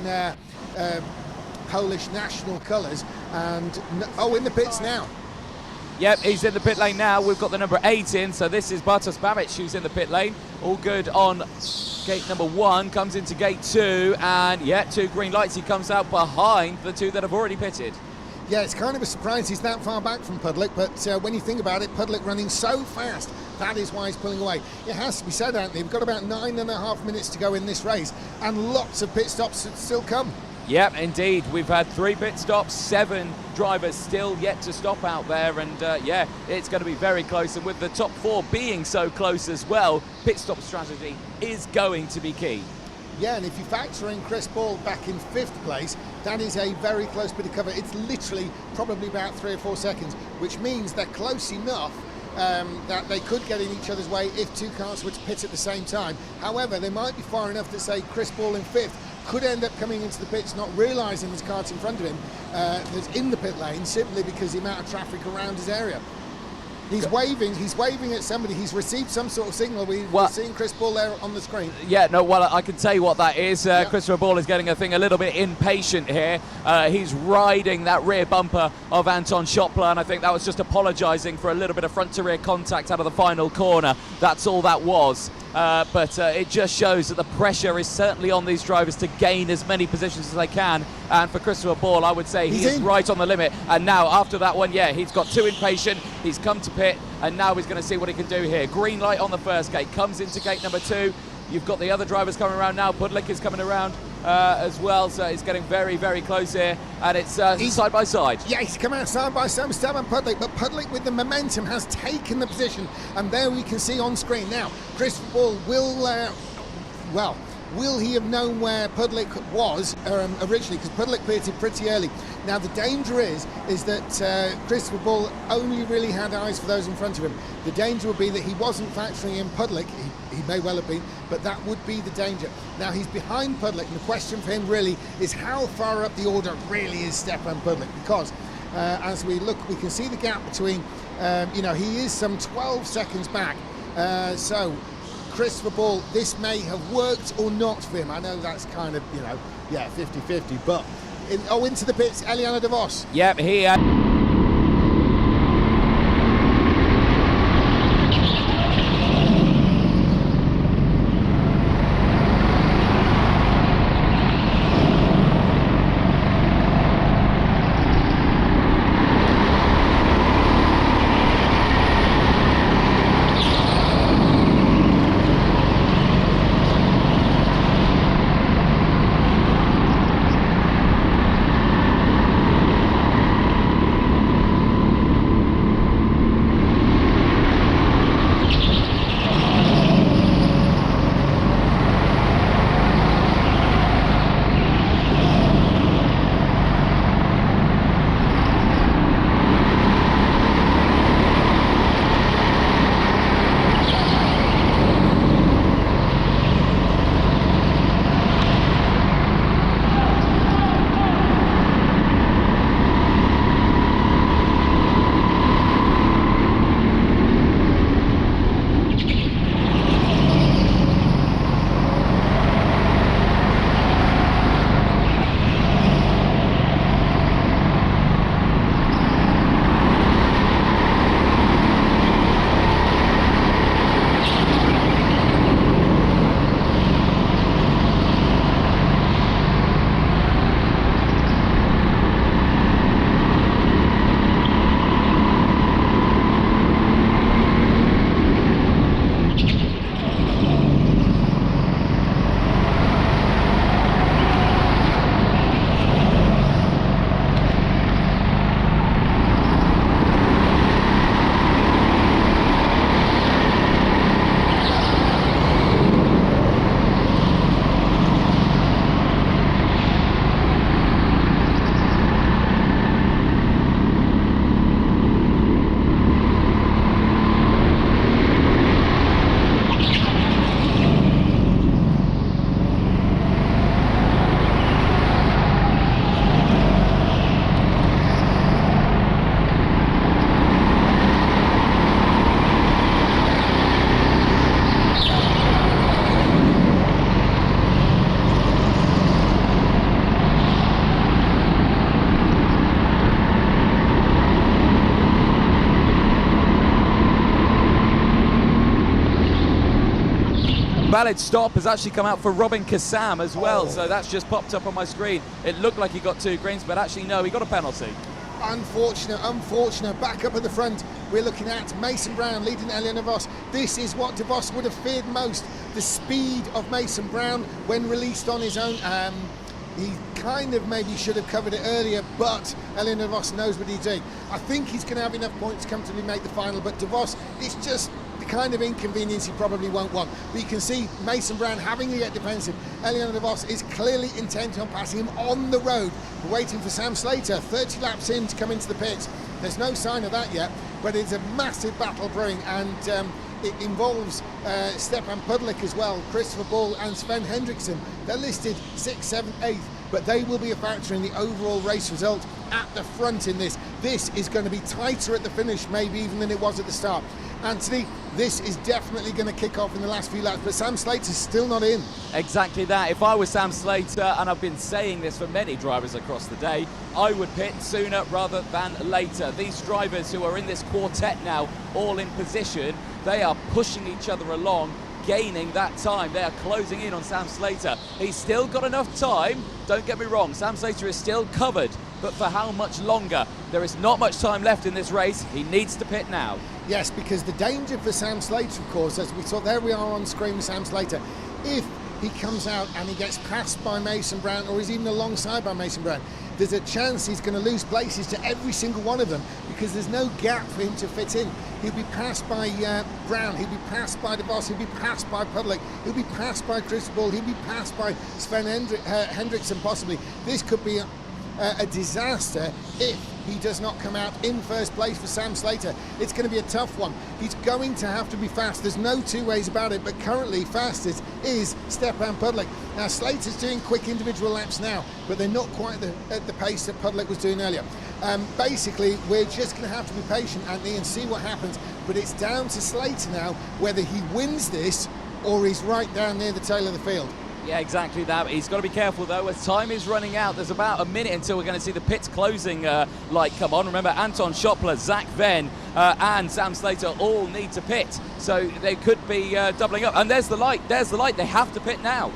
Polish national colours, and in the pits now. Yep, he's in the pit lane now. We've got the number 8 in, so this is Bartosz Babic who's in the pit lane. All good on gate number 1, comes into gate 2, and 2 green lights. He comes out behind the 2 that have already pitted. Yeah, it's kind of a surprise he's that far back from Pudlik, but when you think about it, Pudlik running so fast, that is why he's pulling away. It has to be said, Anthony, we've got about 9.5 minutes to go in this race, and lots of pit stops to still come. Yep, indeed. We've had 3 pit stops, 7 drivers still yet to stop out there, and it's going to be very close. And with the top 4 being so close as well, pit stop strategy is going to be key. Yeah, and if you factor in Chris Ball back in 5th place, that is a very close bit of cover. It's literally probably about 3 or 4 seconds, which means they're close enough that they could get in each other's way if 2 cars were to pit at the same time. However, they might be far enough that, say, Chris Ball in 5th could end up coming into the pits not realising there's cars in front of him that's in the pit lane, simply because the amount of traffic around his area. He's waving at somebody. He's received some sort of signal. We're seeing Chris Ball there on the screen. Yeah, no, well, I can tell you what that is. Christopher Ball is getting a little bit impatient here. He's riding that rear bumper of Anton Schoppler, and I think that was just apologising for a little bit of front-to-rear contact out of the final corner. That's all that was. but it just shows that the pressure is certainly on these drivers to gain as many positions as they can. And for Christopher Ball, I would say he is right on the limit. And now after that one, yeah, he's got 2 impatient, he's come to pit, and now he's going to see what he can do here. Green light on the first gate, comes into gate number 2. You've got the other drivers coming around now. Pudlik is coming around as well, so it's getting very, very close here, and it's side by side. Yeah, he's come out side by side with Stefan Pudlik, but Pudlik with the momentum has taken the position, and there we can see on screen now Christopher Ball will he have known where Pudlik was originally, because Pudlik pitted pretty early. Now the danger is that Christopher Ball only really had eyes for those in front of him. The danger would be that he wasn't factoring in Pudlik. He may well have been, but that would be the danger. Now he's behind Pudlik, and the question for him really is how far up the order really is Stefan Pudlik, because as we look, we can see the gap between, he is some 12 seconds back. So Christopher Ball, this may have worked or not for him. I know that's kind of, 50-50, but into the pits, Eliana de Vos. Yep, he valid stop has actually come out for Robin Kassam as well, so that's just popped up on my screen. It looked like he got 2 greens, but actually no, he got a penalty. Unfortunate. Back up at the front, we're looking at Mason Brown leading Eliana de Vos. This is what de Vos would have feared most, the speed of Mason Brown when released on his own. He kind of maybe should have covered it earlier, but Eliana de Vos knows what he's doing. I think he's going to have enough points to comfortably make the final, but de Vos, it's just the kind of inconvenience he probably won't want. But you can see Mason Brown having to get defensive. Eliana de Vos is clearly intent on passing him on the road. We're waiting for Sam Slater, 30 laps in, to come into the pits. There's no sign of that yet, but it's a massive battle brewing, and it involves Stefan Pudlik as well, Christopher Ball and Sven Hendrickson. They're listed 6th, 7th, 8th, but they will be a factor in the overall race result at the front in this. This is going to be tighter at the finish, maybe even than it was at the start. Anthony, this is definitely going to kick off in the last few laps, but Sam Slater's still not in. Exactly that. If I was Sam Slater, and I've been saying this for many drivers across the day, I would pit sooner rather than later. These drivers who are in this quartet now, all in position, they are pushing each other along gaining that time. They are closing in on Sam Slater. He's still got enough time. Don't get me wrong, Sam Slater is still covered, but for how much longer? There is not much time left in this race. He needs to pit now. Yes, because the danger for Sam Slater, of course, as we saw, there we are on screen with Sam Slater. If he comes out and he gets passed by Mason Brown, or is even alongside by Mason Brown, there's a chance he's going to lose places to every single one of them because there's no gap for him to fit in. He'll be passed by Brown, he'll be passed by DeVos, he'll be passed by Public, he'll be passed by Chris Ball, he'll be passed by Sven Hendrickson possibly. This could be a disaster if he does not come out in first place for Sam Slater. It's going to be a tough one. He's going to have to be fast. There's no two ways about it, but currently fastest is Stepan Public. Now Slater's doing quick individual laps now, but they're not quite at the pace that Public was doing earlier. Basically, we're just going to have to be patient, Anthony, and see what happens, but it's down to Slater now whether he wins this or he's right down near the tail of the field. Yeah, exactly that. He's got to be careful, though, as time is running out. There's about a minute until we're going to see the pits closing light come on. Remember, Anton Schoppler, Zach Venn, and Sam Slater all need to pit. So they could be doubling up. And there's the light. There's the light. They have to pit now.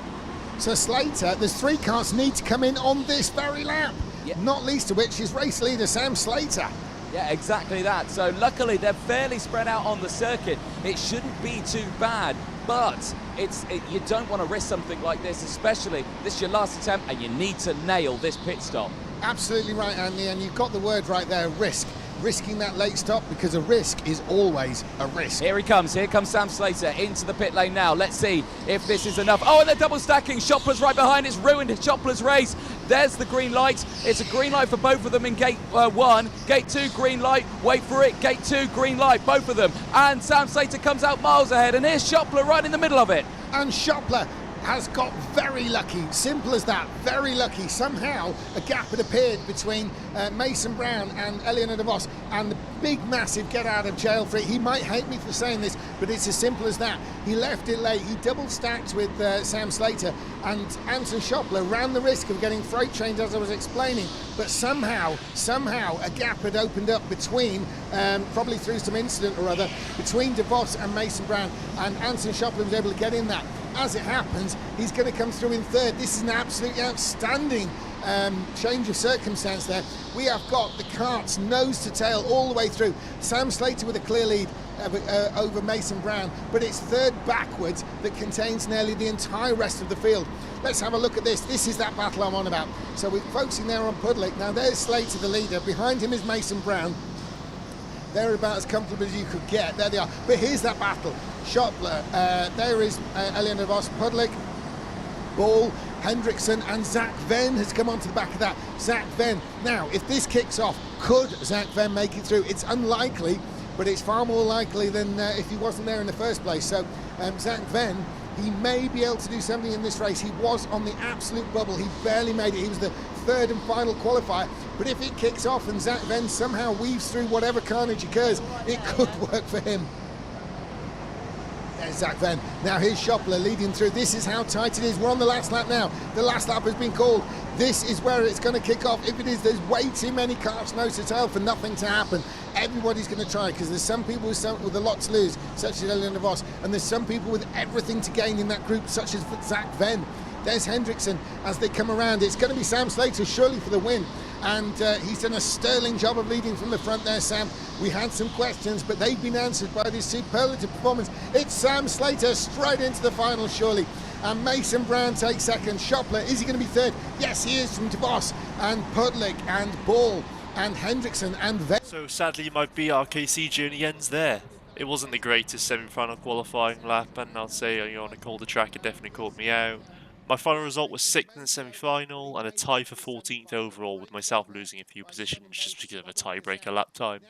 So Slater, there's 3 cars need to come in on this very lap. Yeah. Not least of which is race leader Sam Slater. Yeah, exactly that. So luckily they're fairly spread out on the circuit. It shouldn't be too bad, but you don't want to risk something like this, especially this is your last attempt and you need to nail this pit stop. Absolutely right, Andy, and you've got the word right there, risk. Risking that late stop, because a risk is always a risk. Here he comes. Here comes Sam Slater into the pit lane now. Let's see if this is enough. Oh, and they're double stacking. Schoppler's right behind. It's ruined Schoppler's race. There's the green light. It's a green light for both of them in gate 1. Gate 2, green light. Wait for it. Gate 2, green light. Both of them. And Sam Slater comes out miles ahead. And here's Schoppler right in the middle of it. And Schoppler has got very lucky, simple as that, very lucky. Somehow a gap had appeared between Mason Brown and Eleanor DeVos, and the big massive get out of jail free. He might hate me for saying this, but it's as simple as that. He left it late, he double stacked with Sam Slater, and Anton Schoppler ran the risk of getting freight trained, as I was explaining, but somehow a gap had opened up between, probably through some incident or other, between DeVos and Mason Brown, and Anton Schoppler was able to get in that. As it happens, he's going to come through in third. This is an absolutely outstanding change of circumstance there. We have got the karts nose to tail all the way through. Sam Slater with a clear lead over Mason Brown, but it's third backwards that contains nearly the entire rest of the field. Let's have a look at this. This is that battle I'm on about. So we're focusing there on Pudlick. Now there's Slater, the leader. Behind him is Mason Brown. They're about as comfortable as you could get. There they are. But here's that battle. Schoppler, there is Eleanor DeVos, Pudlick, Ball, Hendrickson, and Zach Venn has come onto the back of that. Zach Venn. Now, if this kicks off, could Zach Venn make it through? It's unlikely, but it's far more likely than if he wasn't there in the first place. So Zach Venn, he may be able to do something in this race. He was on the absolute bubble. He barely made it. He was the third and final qualifier. But if it kicks off and Zach Venn somehow weaves through whatever carnage occurs, it could work for him. There's Zach Venn. Now here's Schoppler leading through. This is how tight it is. We're on the last lap now. The last lap has been called. This is where it's going to kick off. If it is, there's way too many cars nose to tail for nothing to happen. Everybody's going to try, because there's some people with a lot to lose, such as Eleanor DeVos, and there's some people with everything to gain in that group, such as Zach Venn. There's Hendrickson as they come around. It's going to be Sam Slater surely for the win, and he's done a sterling job of leading from the front there, Sam. We had some questions, but they've been answered by this superlative performance. It's Sam Slater straight into the final surely, and Mason Brown takes second. Schoppler, is he going to be third? Yes, he is, from DeVos and Pudlick and Ball and Hendrickson and Venn. So sadly my BRKC journey ends there. It wasn't the greatest semi-final qualifying lap, and I'll say on a colder track it definitely caught me out. My final result was 6th in the semi-final and a tie for 14th overall, with myself losing a few positions just because of a tiebreaker lap time.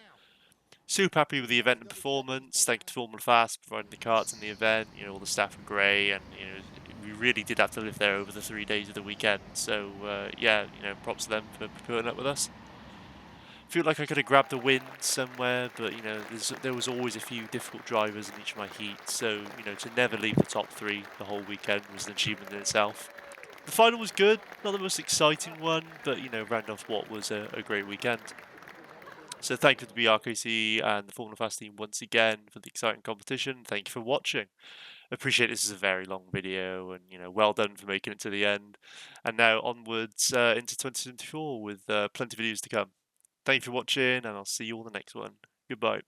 Super happy with the event and performance. Thank you to Formula Fast for providing the karts in the event. You know, all the staff were great, and we really did have to live there over the 3 days of the weekend. So yeah, props to them for putting up with us. Feel like I could have grabbed the win somewhere, but there was always a few difficult drivers in each of my heats, so to never leave the top 3 the whole weekend was an achievement in itself. The final was good, not the most exciting one, but round off what was a great weekend. So thank you to BRKC and the Formula Fast team once again for the exciting competition. Thank you for watching. Appreciate this is a very long video, and well done for making it to the end. And now onwards into 2024 with plenty of videos to come. Thank you for watching, and I'll see you all in the next one. Goodbye.